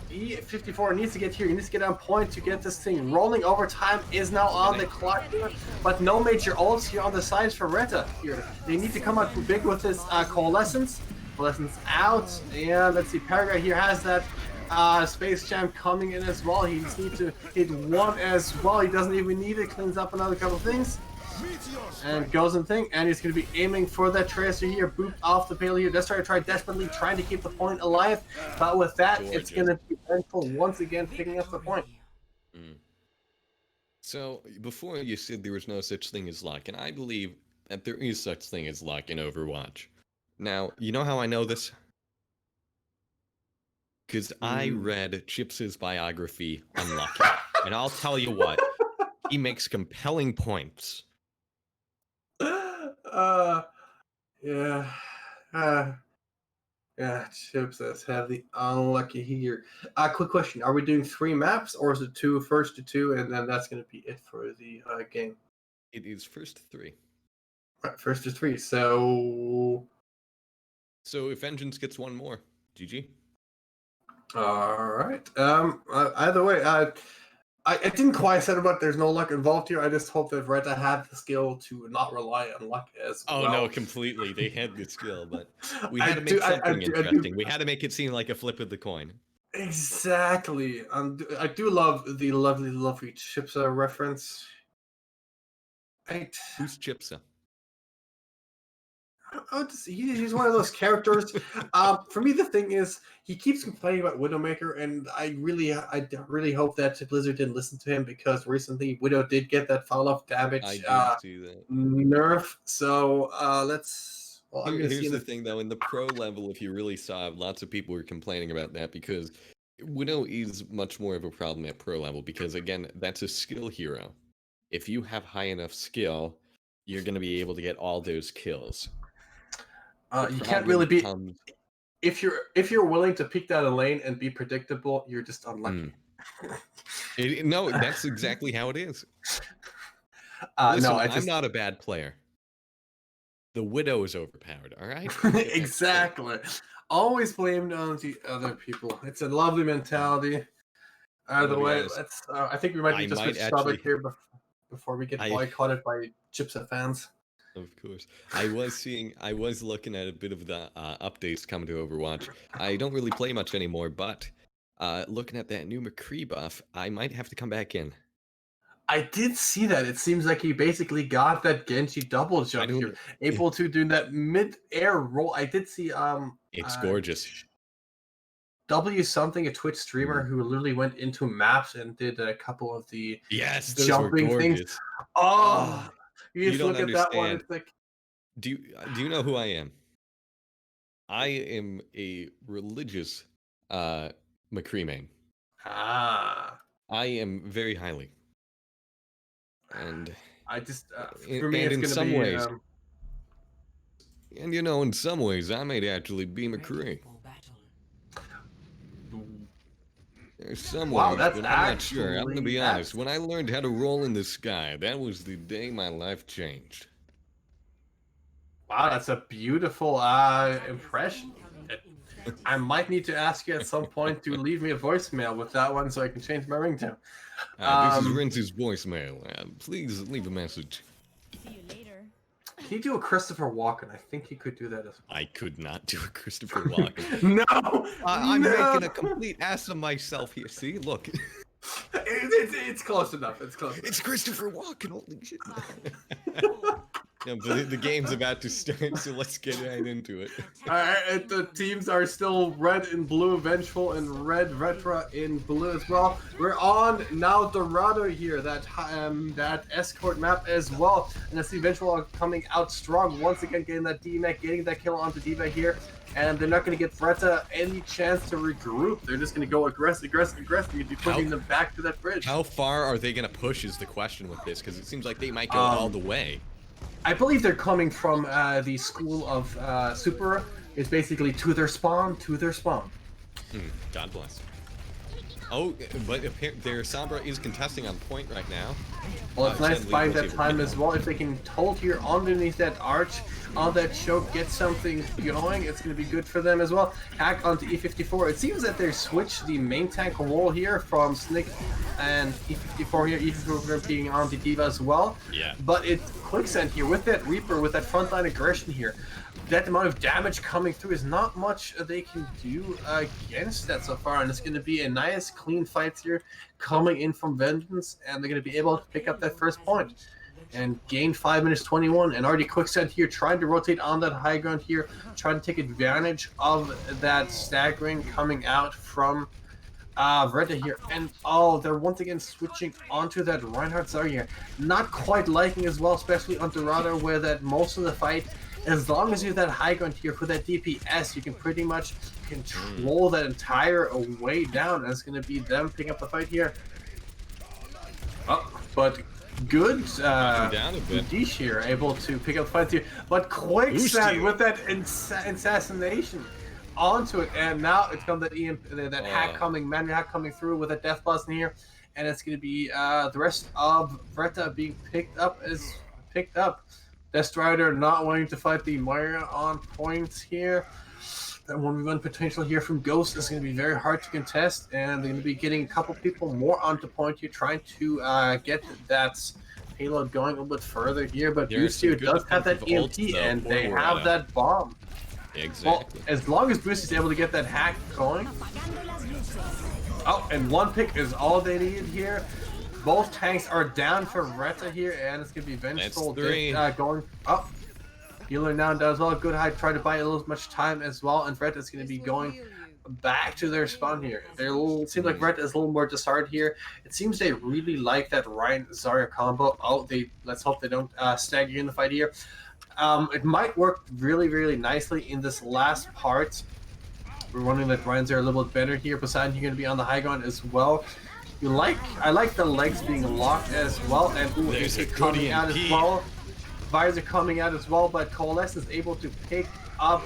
Speaker 1: E54 needs to get here. He needs to get on point to get this thing rolling. Overtime is now on the clock here, but no major ults here on the sides for Wareta here. They need to come out big with this Coalescence. Coalescence out, and let's see, Paragraph here has that Space Jam coming in as well. He just needs to hit 1 as well. He doesn't even need it. Cleans up another couple things. And goes in thing, and he's going to be aiming for that Tracer here, booped off the pale here. That's trying desperately trying to keep the point alive, but with that, it's going to be Vengeful once again picking up the point.
Speaker 2: So, before you said there was no such thing as luck, and I believe that there is such thing as luck in Overwatch. Now, you know how I know this? Because I read Chips' biography on Lucky, and I'll tell you what, he makes compelling points.
Speaker 1: Yeah. Yeah, Chips has had the unlucky here. Quick question: are we doing 3 maps, or is it first to 2, and then that's going to be it for the game?
Speaker 2: It is first to 3.
Speaker 1: Right, first to 3. So
Speaker 2: if Vengeance gets 1 more, GG.
Speaker 1: All right. Either way, I didn't quite say about there's no luck involved here. I just hope that Wareta had the skill to not rely on luck as well.
Speaker 2: Oh no, completely. They had the skill, but we had to make something interesting. We had to make it seem like a flip of the coin.
Speaker 1: Exactly. I do love the lovely Chipsa reference.
Speaker 2: Who's Chipsa?
Speaker 1: He's one of those characters. For me, the thing is, he keeps complaining about Widowmaker, and I really hope that Blizzard didn't listen to him, because recently Widow did get that fall-off damage
Speaker 2: I did see that.
Speaker 1: nerf. So let's. Well,
Speaker 2: here's the thing, though. In the pro level, if you really saw, lots of people were complaining about that, because Widow is much more of a problem at pro level, because again, that's a skill hero. If you have high enough skill, you're going to be able to get all those kills.
Speaker 1: You can't really be if you're willing to peek down a lane and be predictable. You're just unlucky.
Speaker 2: No, that's exactly how it is. Listen, I'm not a bad player. The Widow is overpowered. All right.
Speaker 1: Exactly. Always blamed on the other people. It's a lovely mentality. Either way, let's. I think we might be just switch topic here before we get boycotted by Chipsa fans.
Speaker 2: Of course. I was looking at a bit of the updates coming to Overwatch. I don't really play much anymore, but looking at that new McCree buff, I might have to come back in.
Speaker 1: I did see that. It seems like he basically got that Genji double jump here, able to do that mid-air roll. I did see
Speaker 2: it's gorgeous.
Speaker 1: W something, a Twitch streamer who literally went into maps and did a couple of the
Speaker 2: jumping
Speaker 1: things. Oh, you just
Speaker 2: don't
Speaker 1: look
Speaker 2: understand.
Speaker 1: At that one. It's like,
Speaker 2: do you know who I am? I am a religious McCree main. I am very highly, and
Speaker 1: I just for me, it's gonna be.
Speaker 2: Ways, and you know, in some ways, I might actually be McCree. There's some ways, but I'm not sure. I'm gonna be honest. When I learned how to roll in the sky, that was the day my life changed.
Speaker 1: Wow, that's a beautiful impression. I might need to ask you at some point to leave me a voicemail with that one so I can change my ringtone.
Speaker 2: This is Rince's voicemail. Please leave a message.
Speaker 3: See you later.
Speaker 1: Can you do a Christopher Walken? I think he could do that as well.
Speaker 2: I could not do a Christopher Walken.
Speaker 1: No!
Speaker 2: I'm making a complete ass of myself here. See, look.
Speaker 1: It's close enough. It's close enough.
Speaker 2: It's Christopher Walken. Holy shit. Yeah, but the game's about to start, so let's get right into it.
Speaker 1: Alright, the teams are still red and blue, Vengeful and red, Retra in blue as well. We're on now Dorado here, that escort map as well. And I see Vengeful are coming out strong, once again getting that D-Mac, getting that kill onto D.Va here. And they're not going to get Wareta any chance to regroup. They're just going to go aggressive, and be pushing them back to that bridge.
Speaker 2: How far are they going to push is the question with this, because it seems like they might go all the way.
Speaker 1: I believe they're coming from the school of Super. It's basically to their spawn.
Speaker 2: God bless. Oh, but their Sombra is contesting on point right now.
Speaker 1: Well, it's nice to find that time as well. If they can hold here underneath that arch, on that choke, get something going, it's going to be good for them as well. Hack onto E54. It seems that they switched the main tank role here from Snick and E54 here. E54 being onto D.Va as well.
Speaker 2: Yeah.
Speaker 1: But it's Quicksand here with that Reaper, with that frontline aggression here. That amount of damage coming through is not much they can do against that so far, and it's going to be a nice clean fight here coming in from Vengeance, and they're going to be able to pick up that first point. and gain 5 minutes 21. And already Quicksand here trying to rotate on that high ground here, trying to take advantage of that staggering coming out from Wareta here. And oh, they're once again switching onto that Reinhardt Zarya here. Not quite liking as well, especially on Dorado, where that most of the fight, as long as you have that high ground here for that DPS, you can pretty much control that entire way down. And it's going to be them picking up the fight here. Oh, but good Dish here, able to pick up the fight here. But Quicksand with that assassination onto it, and now it's come that hack coming, manual hack coming through with a death blast in here, and it's going to be the rest of Wareta being picked up. Destroyer not wanting to fight the Moira on points here. That 1v1 potential here from Ghost is going to be very hard to contest, and they're going to be getting a couple people more onto point here, trying to get that payload going a little bit further here. But Boostio does have that EMP, and they have that bomb.
Speaker 2: Exactly.
Speaker 1: Well, as long as Boost is able to get that hack going. Oh, and one pick is all they need here. Both tanks are down for Wareta here, and it's going to be Vengeful going up. Healer now does well. Good high, try to buy a little much time as well, and Wareta is going to be going back to their spawn here. It seems like Wareta is a little more disheartened here. It seems they really like that Ryan Zarya combo. Oh, let's hope they don't stagger in the fight here. It might work really, really nicely in this last part. We're wondering that Ryan's are a little bit better here. Poseidon, you're going to be on the high ground as well. I like the legs being locked as well, and
Speaker 2: there's a
Speaker 1: coming out as well. Fires are coming out as well, but Coalescence is able to pick up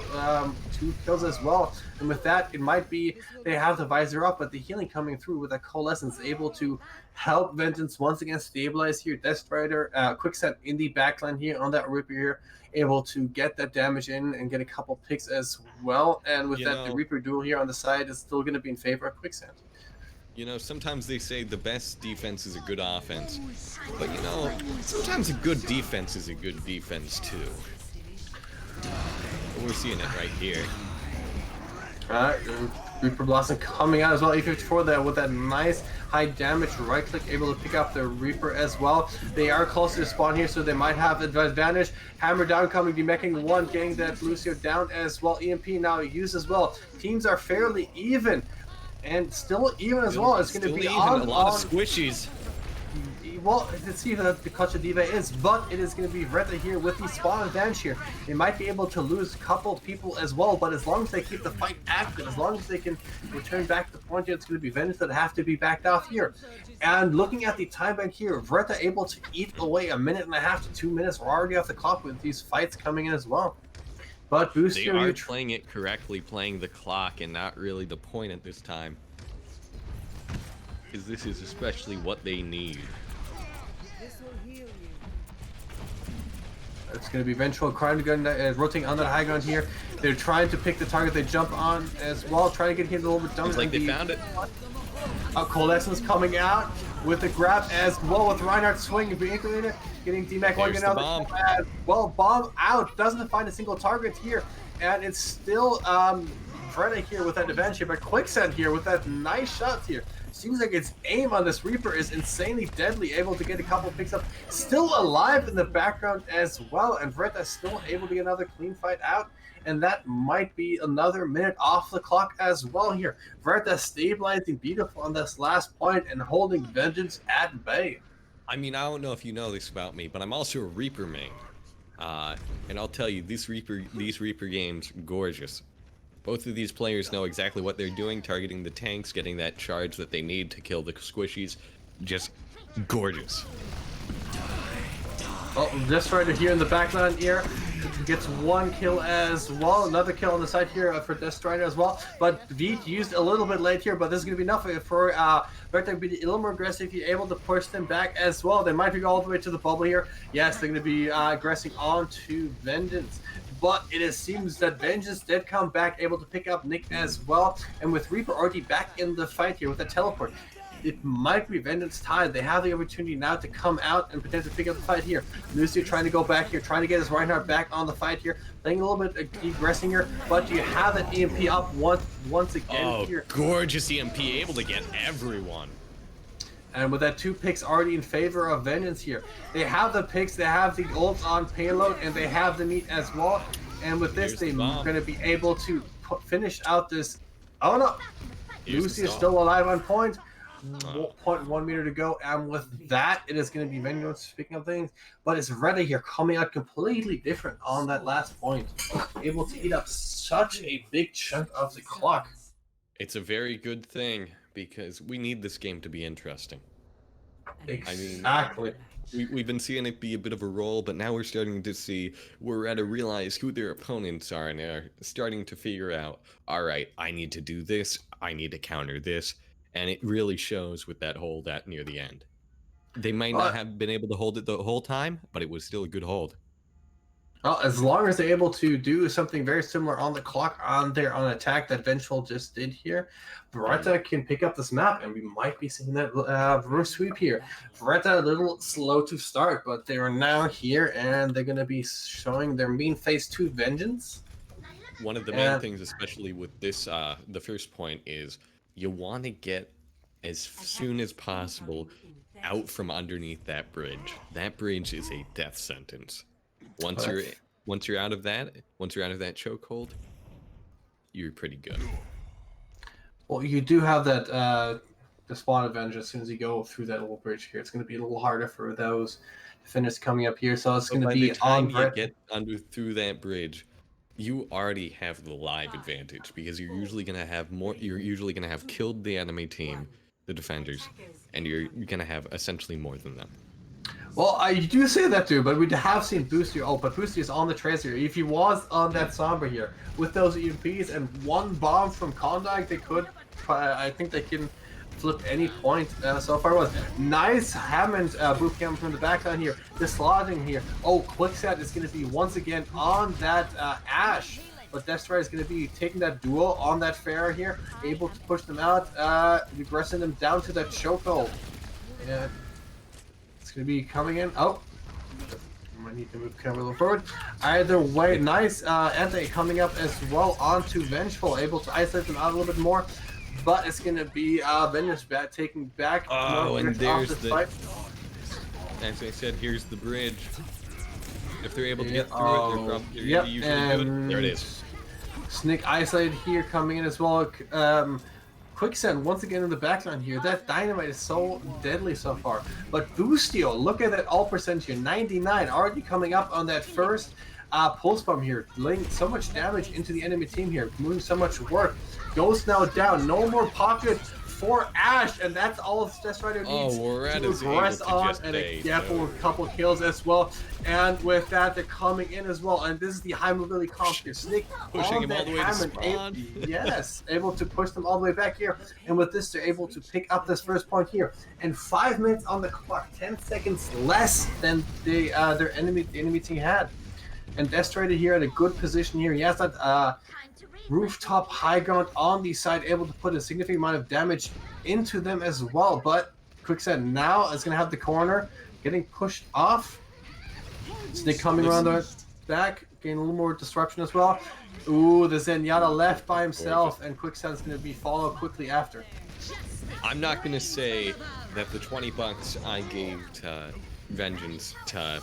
Speaker 1: 2 kills as well. And with that, it might be they have the visor up, but the healing coming through with that Coalescence able to help Vengeance once again stabilize here. Destroyer, Quicksand in the backline here on that Reaper here, able to get that damage in and get a couple picks as well. And with the Reaper duel here on the side is still going to be in favor of Quicksand.
Speaker 2: You know, sometimes they say the best defense is a good offense, but you know, sometimes a good defense is a good defense too. We're seeing it right here.
Speaker 1: Alright, Reaper Blossom coming out as well. E54 there with that nice high damage right click, able to pick up the Reaper as well. They are close to spawn here, so they might have advantage. Hammer down coming, Demecking 1, getting that Lucio down as well. EMP now used as well. Teams are fairly even. And still even as well. It's going to be on a lot of
Speaker 2: squishies.
Speaker 1: Well, let's see who the Clutch of Diva is, but it is going to be Wareta here with the spawn advantage here. They might be able to lose a couple of people as well, but as long as they keep the fight active, as long as they can return back to the point here, it's going to be Vengeance that have to be backed off here. And looking at the time bank here, Wareta able to eat away 1.5 to 2 minutes. We're already off the clock with these fights coming in as well. But Boostio,
Speaker 2: they are playing it correctly, playing the clock, and not really the point at this time. Because this is especially what they need.
Speaker 1: It's going to be Vengeful trying to go rotating on that high ground here. They're trying to pick the target they jump on as well, trying to get hit a little bit dumb.
Speaker 2: It's like they found it.
Speaker 1: Coalescence coming out with the grab as well with Reinhardt swinging, getting D-Mac one
Speaker 2: the bomb.
Speaker 1: As well. Bomb out, doesn't find a single target here, and it's still Wareta here with that advantage here, but Quicksand here with that nice shot here. Seems like its aim on this Reaper is insanely deadly, able to get a couple picks up. Still alive in the background as well, and Wareta still able to get another clean fight out. And that might be another minute off the clock as well here. Wareta stabilizing beautiful on this last point and holding Vengeance at bay.
Speaker 2: I mean, I don't know if you know this about me, but I'm also a Reaper main. And I'll tell you, these Reaper games, gorgeous. Both of these players know exactly what they're doing, targeting the tanks, getting that charge that they need to kill the squishies. Just gorgeous.
Speaker 1: Well, Destroyer here in the backline here gets 1 kill as well. Another kill on the side here for Destroyer as well. But Veet used a little bit late here, but this is going to be enough for Wareta to be a little more aggressive. You're able to push them back as well. They might be all the way to the bubble here. Yes, they're going to be aggressing on to Vengeance. But it seems that Vengeance did come back, able to pick up Nick as well. And with Reaper already back in the fight here with the teleport, it might be Vengeance time. They have the opportunity now to come out and potentially pick up the fight here. Lucio trying to go back here, trying to get his Reinhardt back on the fight here. Playing a little bit aggressing here, but you have that EMP up once again here.
Speaker 2: Gorgeous EMP, able to get everyone.
Speaker 1: And with that 2 picks already in favor of Vengeance here, they have the picks, they have the ults on payload, and they have the meat as well. And with this, they're going to be able to finish out this. Oh no! Lucy is still alive on point. 0.1 meter to go, and with that, it is going to be Vengeance picking up things. But it's Retta here coming out completely different on that last point, able to eat up such a big chunk of the clock.
Speaker 2: It's a very good thing because we need this game to be interesting.
Speaker 1: Exactly.
Speaker 2: We've been seeing it be a bit of a roll, but now we're starting to see Wareta realize who their opponents are, and they're starting to figure out, all right, I need to do this, I need to counter this, and it really shows with that hold at near the end. They might not have been able to hold it the whole time, but it was still a good hold.
Speaker 1: Well, as long as they're able to do something very similar on the clock on attack that Vengeful just did here, Wareta can pick up this map, and we might be seeing that reverse sweep here. Wareta a little slow to start, but they are now here, and they're going to be showing their mean phase 2 Vengeance.
Speaker 2: One of the main things, especially with this, the first point, is you want to get as soon as possible out from underneath that bridge. That bridge is a death sentence. Once you're out of that chokehold, you're pretty good.
Speaker 1: Well, you do have that the spawn advantage as soon as you go through that little bridge here. It's going to be a little harder for those defenders coming up here, so it's going to be on.
Speaker 2: By the time you get through that bridge, you already have the live advantage because you're usually going to have more. You're usually going to have killed the enemy team, the defenders, and you're going to have essentially more than them.
Speaker 1: Well, I do say that too, but we have seen Boosty. Oh, but Boosty is on the Tracer. If he was on that Sombra here with those EMPs and 1 bomb from Kondak, they could. I think they can flip any point so far. Was nice Hammond boot camp from the backline here. Dislodging here. Oh, Quickset is going to be once again on that Ashe. But Destroyer is going to be taking that duel on that Pharah here, able to push them out, regressing them down to that chokehold. Yeah. It's going to be coming in. Oh, I might need to move the camera a little forward. Either way, nice anti coming up as well onto Vengeful, able to isolate them out a little bit more. But it's going to be Vengeance taking back.
Speaker 2: Oh, and there's the fight. As I said, here's the bridge. If they're able to get through it, they're probably usually good. There it is.
Speaker 1: Snick isolated here coming in as well. Quicksand once again in the backline here. That dynamite is so deadly so far. But Boostio, look at that ult percentage here, 99, already coming up on that first pulse bomb here, laying so much damage into the enemy team here, doing so much work. Ghost now down, no more pocket for Ashe, and that's all Destroyer needs to press on and get for a couple kills as well. And with that, they're coming in as well, and this is the high mobility comp here. Snick
Speaker 2: pushing him all the way to spawn.
Speaker 1: Yes, able to push them all the way back here, and with this, they're able to pick up this first point here. And 5 minutes on the clock, 10 seconds less than the enemy team had. And Destroyer here at a good position here. He has that rooftop high ground on the side, able to put a significant amount of damage into them as well. But Quicksand now is going to have the corner getting pushed off. Snick coming around the back, getting a little more disruption as well. Ooh, the Zenyatta left by himself, and Quicksand's going to be followed quickly after.
Speaker 2: I'm not going to say that the $20 I gave to Vengeance to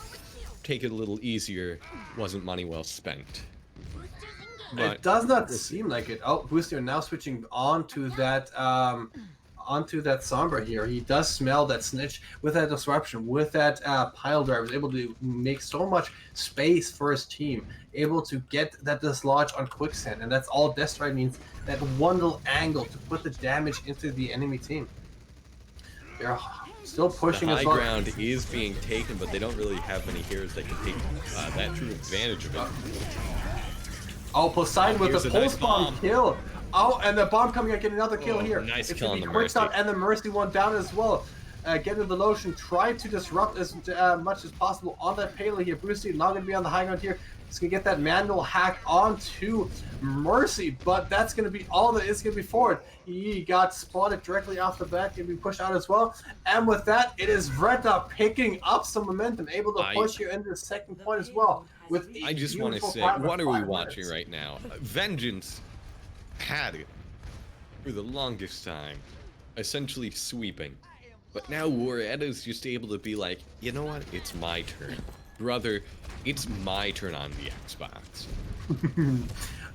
Speaker 2: take it a little easier wasn't money well spent. But
Speaker 1: it does not seem like it. Oh, Booster now switching onto that Sombra here. He does smell that snitch with that disruption, with that pile driver. Is able to make so much space for his team, able to get that dislodge on Quicksand, and that's all Destroyer needs. That one little angle to put the damage into the enemy team. They're still pushing.
Speaker 2: The high ground is being taken, but they don't really have many heroes that can take that true advantage of it.
Speaker 1: Oh, Poseidon with the pulse bomb kill. Oh, and the bomb coming out, getting another kill here.
Speaker 2: Nice
Speaker 1: it's
Speaker 2: kill on the
Speaker 1: quick
Speaker 2: Mercy.
Speaker 1: stop, and the Mercy one down as well. Getting the Lotion, try to disrupt as much as possible on that payload here. Brucey not going to be on the high ground here. He's going to get that manual hack onto Mercy, but that's going to be all that is going to be forward. He got spotted directly off the back and be pushed out as well. And with that, it is Vreta picking up some momentum, able to push you into the second point as well. With
Speaker 2: I just want to say, what are we watching right now? Vengeance had it for the longest time, essentially sweeping. But now Wareta's just able to be like, you know what? It's my turn. Brother, it's my turn on the Xbox.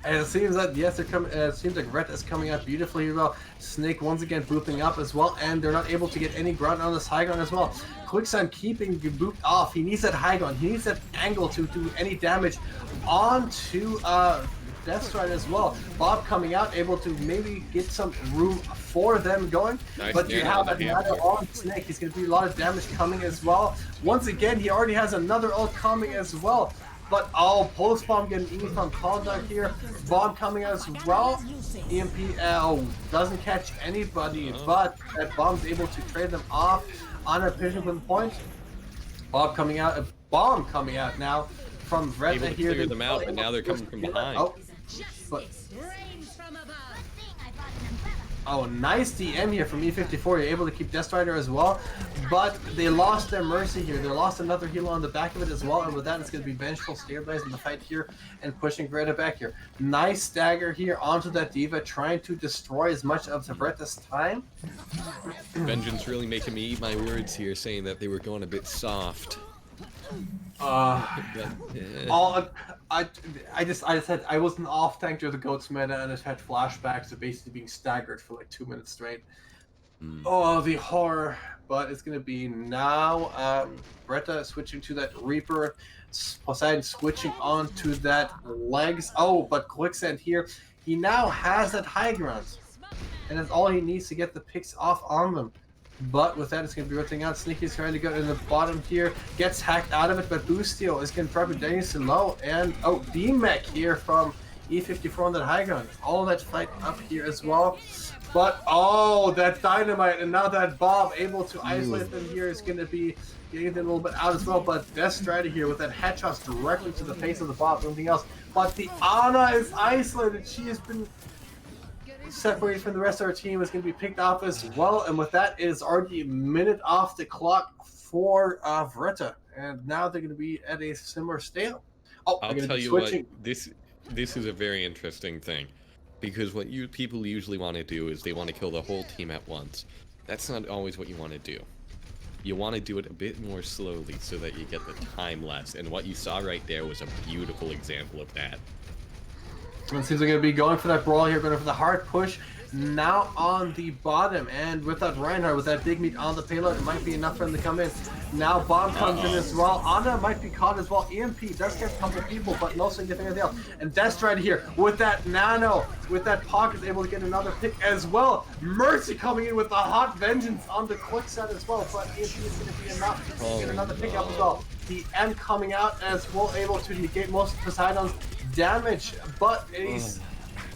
Speaker 1: And it seems that yes, they're coming. It seems like Ret is coming out beautifully well. Snake once again booping up as well, and they're not able to get any ground on this high ground as well. Quicksand keeping the boot off. He needs that high ground. He needs that angle to do any damage onto Deathstride as well. Bob coming out, able to maybe get some room for them going.
Speaker 2: Nice,
Speaker 1: But you have another on Snake. He's going to be a lot of damage coming as well. Once again, he already has another ult coming as well. But post bomb getting eaten from contact here. Bomb coming as well. EMP doesn't catch anybody, but that bomb's able to trade them off on a pinnacle point. Bomb coming out now from Vreta
Speaker 2: Able to
Speaker 1: here.
Speaker 2: clear them out, but now they're coming from behind.
Speaker 1: But nice DM here from E54. You're able to keep Deathstrider as well, but they lost their Mercy here. They lost another healer on the back of it as well, and with that, it's going to be Vengeful stabilizing the fight here and pushing Greta back here. Nice stagger here onto that D.Va, trying to destroy as much of Vreta's time.
Speaker 2: Vengeance really making me eat my words here, saying that they were going a bit soft.
Speaker 1: I said I wasn't off thanks to the Goats meta, and it had flashbacks of basically being staggered for like 2 minutes straight. Oh, the horror! But it's gonna be now. Bretta switching to that Reaper, Poseidon switching on to that legs. Oh, but Quicksand here, he now has that high ground, and that's all he needs to get the picks off on them. But with that, it's going to be rotating out. Sneaky's trying to go in the bottom here. Gets hacked out of it, but Boosteel is going to probably Dennis low. And, D-Mech here from E54 on that high ground. All that fight up here as well. But, that Dynamite and now that Bob able to isolate them here is going to be getting them a little bit out as well. But Deathstrider here with that headshots directly to the face of the Bob, nothing else. But the Ana is isolated. She has been separated from the rest of our team, is going to be picked off as well, and with that, it is already a minute off the clock for Vreta, and now they're going to be at a similar state.
Speaker 2: I'll tell you what, this is a very interesting thing, because what people usually want to do is they want to kill the whole team at once. That's not always what you want to do. You want to do it a bit more slowly so that you get the time less, and what you saw right there was a beautiful example of that.
Speaker 1: And it seems they're going to be going for that brawl here, going for the hard push. Now on the bottom, and with that Reinhardt, with that big meat on the payload, it might be enough for him to come in. Now Bomb comes in as well. Ana might be caught as well. EMP does get a couple of people, but no significant else. And Deathstride here with that Nano, with that Pocket, is able to get another pick as well. Mercy coming in with the hot Vengeance on the quick set as well, but EMP is going to be enough to get another pick up as well. The M coming out as well, able to negate most of Poseidon's damage, but he's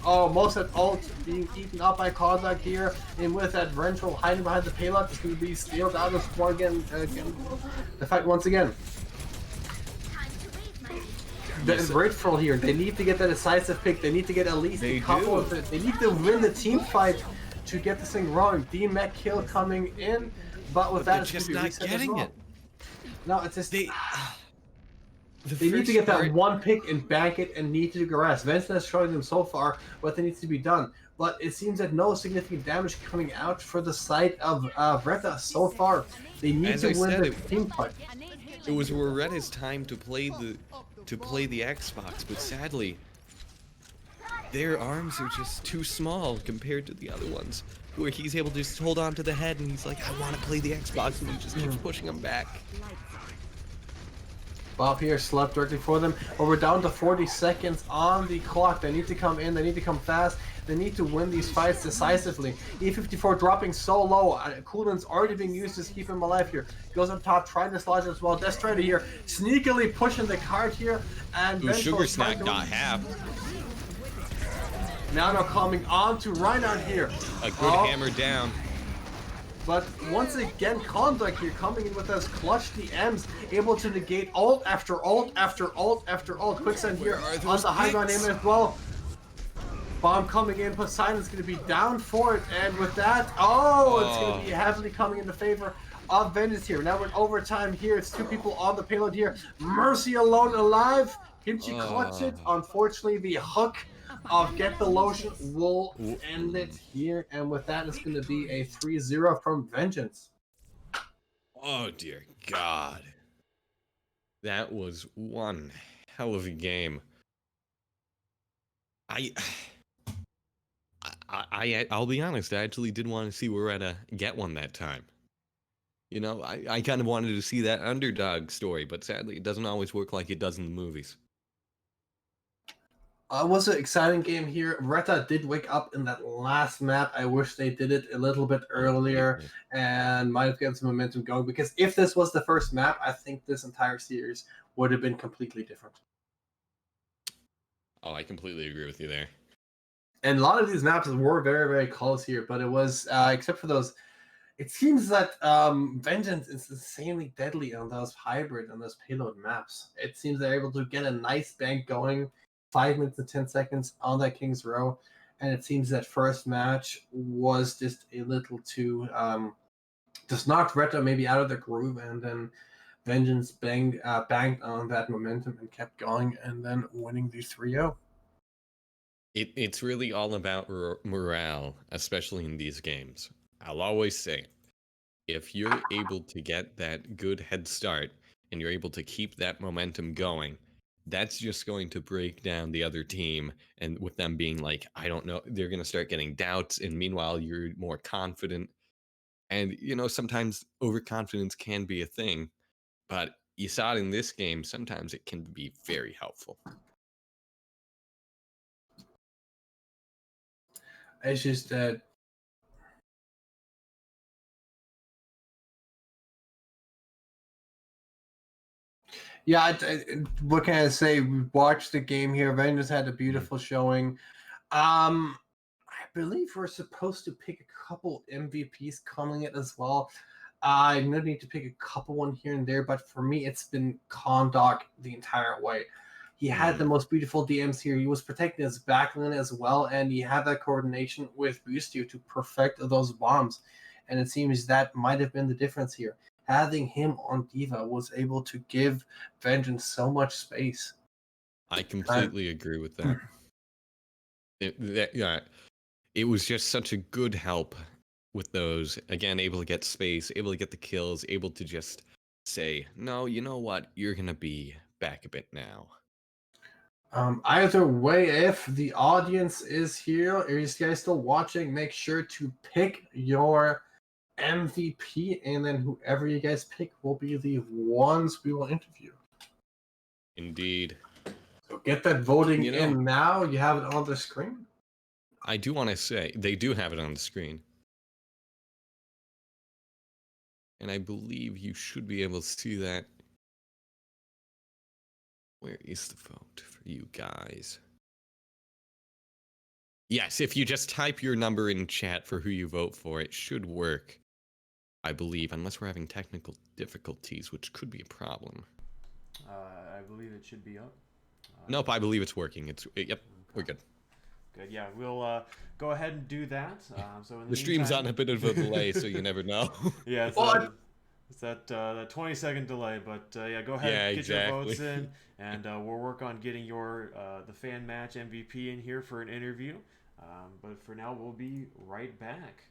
Speaker 1: most of that ult being eaten up by Kozak here, and with that Vengeful hiding behind the payload, it's going to be stealed out of score again, the fight once again. The Vengeful here, they need to get that decisive pick, they need to get at least a couple of it, they need to win the team fight to get this thing wrong. D-Mech kill coming in, but with that, it's
Speaker 2: just not getting it.
Speaker 1: No, it's just they need to get that one pick and bank it and need to progress. Vincent has shown them so far what needs to be done, but it seems that no significant damage coming out for the side of Vreta so far. They need to win the team fight.
Speaker 2: It was Wareta's time to play the Xbox, but sadly, their arms are just too small compared to the other ones. Where he's able to just hold on to the head and he's like, I want to play the Xbox, and he just keeps pushing him back.
Speaker 1: Bob here slept directly for them. But we're down to 40 seconds on the clock. They need to come in. They need to come fast. They need to win these fights decisively. E54 dropping so low. Cooldown's already being used to keep him alive here. Goes up top, trying to slide as well. Deathstrider here, sneakily pushing the card here. And
Speaker 2: Sugar Snack got half.
Speaker 1: Now coming on to Reinhardt here.
Speaker 2: A good hammer down.
Speaker 1: But once again, Conduct here coming in with those clutch DMs, able to negate ult after ult after ult after ult. Quicksand here on the high ground aim as well. Bomb coming in, Poseidon's going to be down for it, and with that, it's going to be heavily coming into favor of Vengeance here. Now we're in overtime here. It's two people on the payload here. Mercy alone alive. Can she clutch it? Unfortunately, the hook of Get the Lotion will end it here, and with that, it's going to be a 3-0 from Vengeance.
Speaker 2: Oh dear God. That was one hell of a game. I, I'll be honest. I actually did want to see Wareta get one that time. You know, I kind of wanted to see that underdog story, but sadly, it doesn't always work like it does in the movies.
Speaker 1: It was an exciting game here. Retta did wake up in that last map. I wish they did it a little bit earlier and might have gotten some momentum going, because if this was the first map, I think this entire series would have been completely different.
Speaker 2: Oh, I completely agree with you there.
Speaker 1: And a lot of these maps were very, very close here, but it was, except for those, it seems that Vengeance is insanely deadly on those hybrid and those payload maps. It seems they're able to get a nice bank going 5 minutes and 10 seconds on that King's Row. And it seems that first match was just a little too, just knocked Retta maybe out of the groove, and then Vengeance banged on that momentum and kept going, and then winning the 3-0.
Speaker 2: It's really all about morale, especially in these games. I'll always say, if you're able to get that good head start and you're able to keep that momentum going, that's just going to break down the other team. And with them being like, I don't know, they're going to start getting doubts. And meanwhile, you're more confident. And, you know, sometimes overconfidence can be a thing, but you saw it in this game. Sometimes it can be very helpful.
Speaker 1: It's just that yeah, what can I say? We watched the game here. Vengeance had a beautiful showing. I believe we're supposed to pick a couple MVPs coming in as well. I'm gonna need to pick a couple one here and there, but for me, it's been Condok the entire way. He had the most beautiful DMs here. He was protecting his backline as well, and he had that coordination with Boostio to perfect those bombs. And it seems that might have been the difference here. Having him on Diva was able to give Vengeance so much space.
Speaker 2: I completely agree with that. Yeah, it was just such a good help with those. Again, able to get space, able to get the kills, able to just say, no, you know what? You're going to be back a bit now.
Speaker 1: Either way, if the audience is here, or you guys still watching, make sure to pick your MVP, and then whoever you guys pick will be the ones we will interview.
Speaker 2: Indeed.
Speaker 1: So get that voting in now. You have it on the screen.
Speaker 2: I do want to say, they do have it on the screen. And I believe you should be able to see that. Where is the vote for you guys? Yes, if you just type your number in chat for who you vote for, it should work. I believe, unless we're having technical difficulties, which could be a problem.
Speaker 5: I believe it should be up.
Speaker 2: Nope, I believe it's working. Yep, we're good.
Speaker 5: Good, yeah, we'll go ahead and do that. So in
Speaker 2: the stream's
Speaker 5: meantime...
Speaker 2: on a bit of a delay, so you never know.
Speaker 5: Yeah, it's that 20-second delay, but yeah, go ahead and get your votes in, and we'll work on getting your the fan match MVP in here for an interview. But for now, we'll be right back.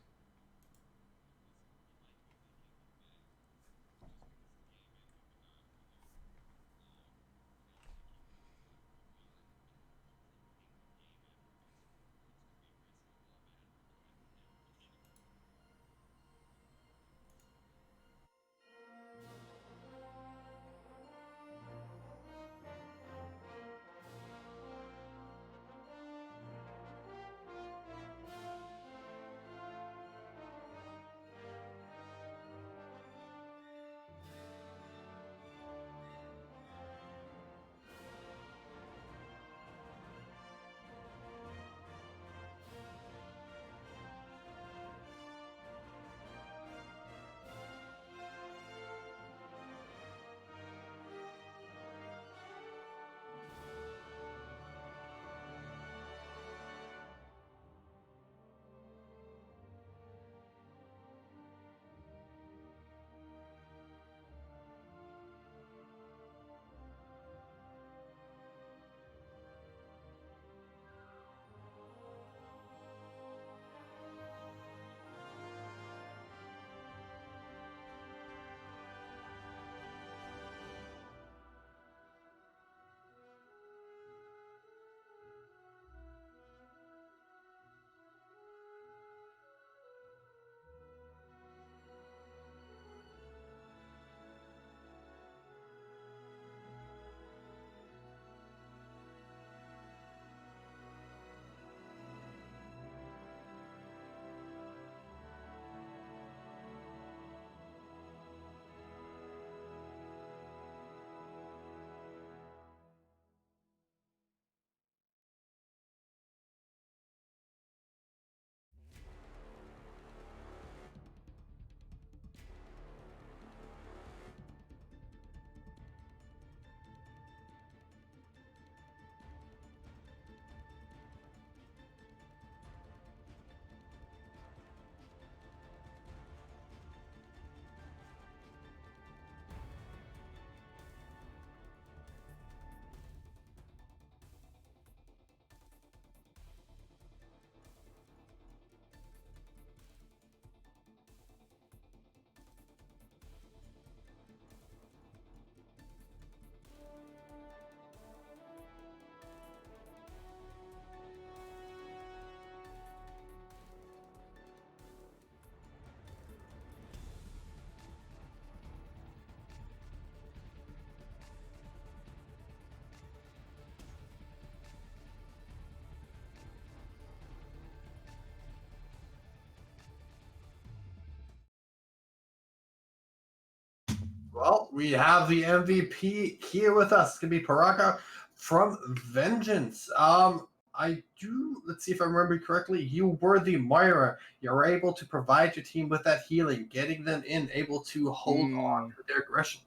Speaker 1: we have the MVP here with us. It's gonna be Paraka from Vengeance. Let's see if I remember correctly. You were the Moira. You were able to provide your team with that healing, getting them in, able to hold on to their aggression.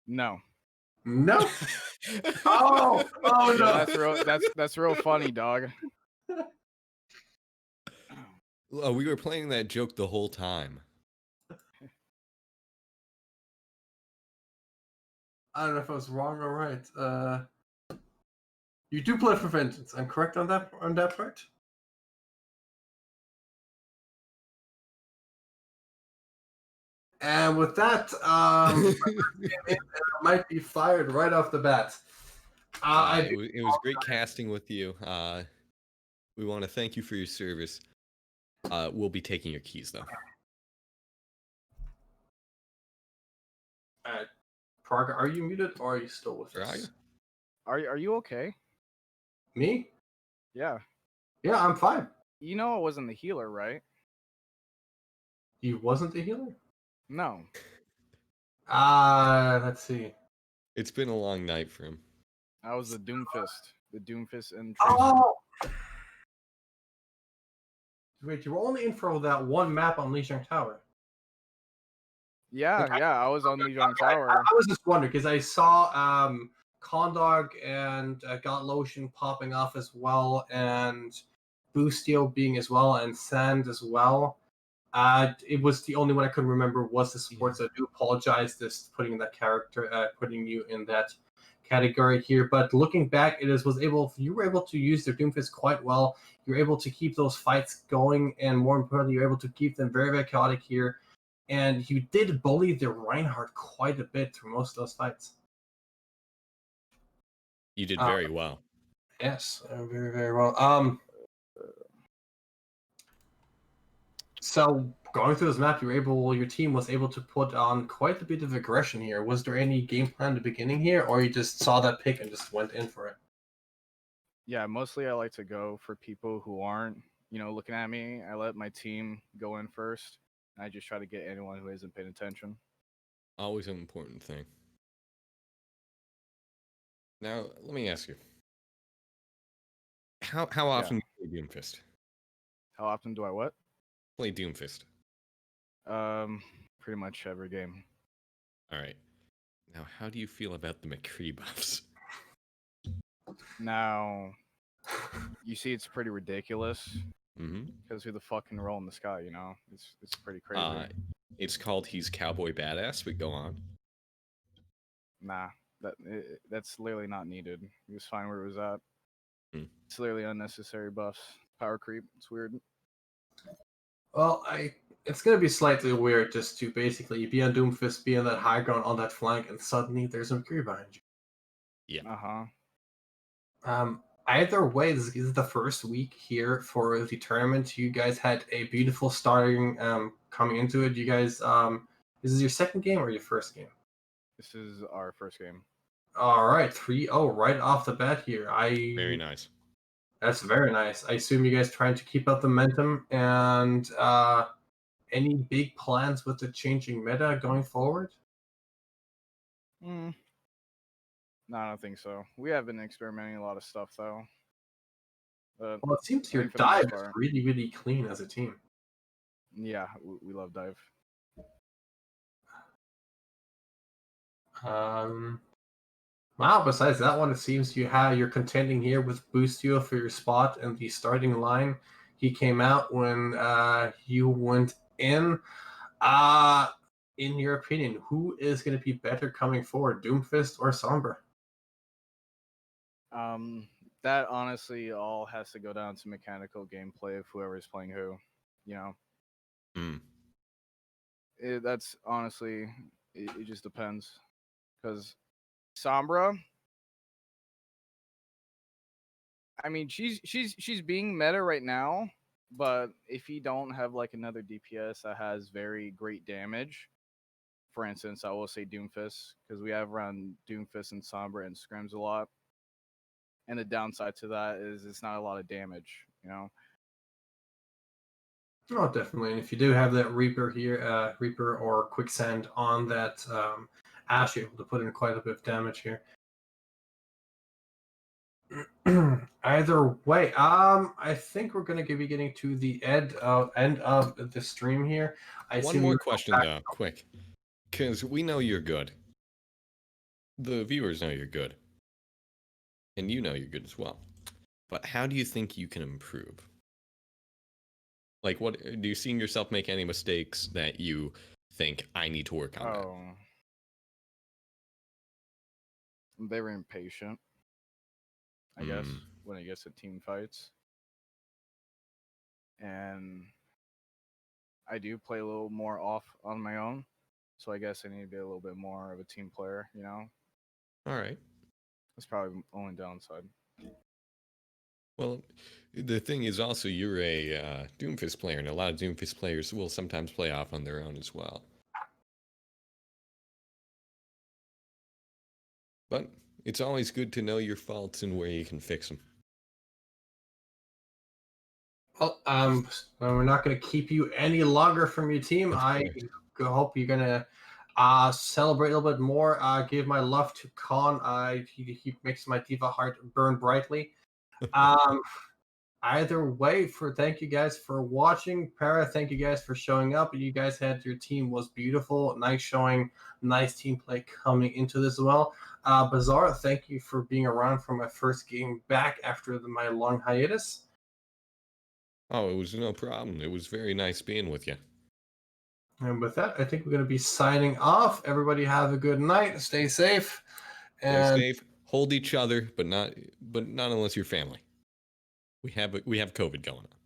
Speaker 6: No.
Speaker 1: No. Oh no.
Speaker 6: That's real funny, dog.
Speaker 2: Oh, we were playing that joke the whole time.
Speaker 1: I don't know if I was wrong or right. You do play for Vengeance. I'm correct on that part. And with that, it might be fired right off the bat.
Speaker 2: It was great casting with you. We want to thank you for your service. We'll be taking your keys, though.
Speaker 1: Praga, are you muted or are you still with us?
Speaker 6: Are you okay?
Speaker 1: Me?
Speaker 6: Yeah.
Speaker 1: Yeah, I'm fine.
Speaker 6: You know I wasn't the healer, right?
Speaker 1: You wasn't the healer?
Speaker 6: No.
Speaker 1: Let's see.
Speaker 2: It's been a long night for him.
Speaker 6: I was the Doomfist. The Doomfist and Tracer.
Speaker 1: Oh! Wait, you were only in for that one map on Lijiang Tower.
Speaker 6: Yeah, I was on Lijiang Tower.
Speaker 1: I was just wondering, because I saw Condog and Got Lotion popping off as well, and Boostio being as well, and Sand as well. It was the only one I could remember was the support, so I do apologize this putting you in that category here. But looking back, you were able to use their Doomfist quite well. You were able to keep those fights going, and more importantly, you were able to keep them very, very chaotic here. And you did bully the Reinhardt quite a bit through most of those fights.
Speaker 2: You did very well.
Speaker 1: Yes, very, very well. So going through this map, your team was able to put on quite a bit of aggression here. Was there any game plan at the beginning here, or you just saw that pick and just went in for it?
Speaker 6: Yeah, mostly I like to go for people who aren't, looking at me. I let my team go in first. I just try to get anyone who isn't paying attention.
Speaker 2: Always an important thing. Now, let me ask you. How often do you play Doomfist?
Speaker 6: How often do I what?
Speaker 2: Play Doomfist.
Speaker 6: Pretty much every game.
Speaker 2: Alright. Now, how do you feel about the McCree buffs?
Speaker 6: Now, you see it's pretty ridiculous.
Speaker 2: Mm-hmm.
Speaker 6: Because who the fuck can roll in the sky, It's pretty crazy.
Speaker 2: It's called He's Cowboy Badass, but go on.
Speaker 6: Nah, that's literally not needed. He was fine where it was at. It's literally unnecessary buffs. Power creep. It's weird.
Speaker 1: Well, it's going to be slightly weird just to basically be on Doomfist, be on that high ground on that flank, and suddenly there's a McCree behind you.
Speaker 2: Yeah.
Speaker 1: Either way, this is the first week here for the tournament. You guys had a beautiful starting coming into it. You guys, this is your second game or your first game?
Speaker 6: This is our first game.
Speaker 1: All right, 3-0 right off the bat here.
Speaker 2: Very nice.
Speaker 1: That's very nice. I assume you guys trying to keep up the momentum, and any big plans with the changing meta going forward?
Speaker 6: No, I don't think so. We have been experimenting a lot of stuff though.
Speaker 1: Well, it seems your dive is really, really clean as a team.
Speaker 6: Yeah, we love dive.
Speaker 1: Wow, besides that one, it seems you're contending here with Boostio for your spot in the starting line. He came out when you went in. In your opinion, who is going to be better coming forward, Doomfist or Sombra?
Speaker 6: That honestly all has to go down to mechanical gameplay of whoever is playing who, That's honestly, it just depends. Because Sombra, I mean, she's being meta right now, but if you don't have like another DPS that has very great damage, for instance, I will say Doomfist, because we have run Doomfist and Sombra and scrims a lot. And the downside to that is it's not a lot of damage,
Speaker 1: Oh, definitely. And if you do have that Reaper here, Reaper or Quicksand on that Ash, you're able to put in quite a bit of damage here. Either way, I think we're going to be getting to the end of the stream here.
Speaker 2: One more question though, quick, because we know you're good. The viewers know you're good, and you know you're good as well. But how do you think you can improve? Like, what do you see yourself make any mistakes that you think I need to work on?
Speaker 6: Oh, I'm very impatient, I guess, when it gets to team fights. And I do play a little more off on my own. So I guess I need to be a little bit more of a team player, you know?
Speaker 2: All right.
Speaker 6: That's probably the only downside.
Speaker 2: Well, the thing is also you're a Doomfist player, and a lot of Doomfist players will sometimes play off on their own as well. But it's always good to know your faults and where you can fix them.
Speaker 1: Well, we're not going to keep you any longer from your team. I hope you're going to celebrate a little bit more. Give my love to Khan. He makes my diva heart burn brightly. Either way, thank you guys for watching. Para, thank you guys for showing up. You guys had your team was beautiful, nice showing, nice team play coming into this as well. Bazaar, thank you for being around for my first game back after my long hiatus.
Speaker 2: Oh, it was no problem. It was very nice being with you.
Speaker 1: And with that, I think we're going to be signing off. Everybody have a good night. Stay safe. And
Speaker 2: stay safe. Hold each other, but not unless you're family. We have COVID going on.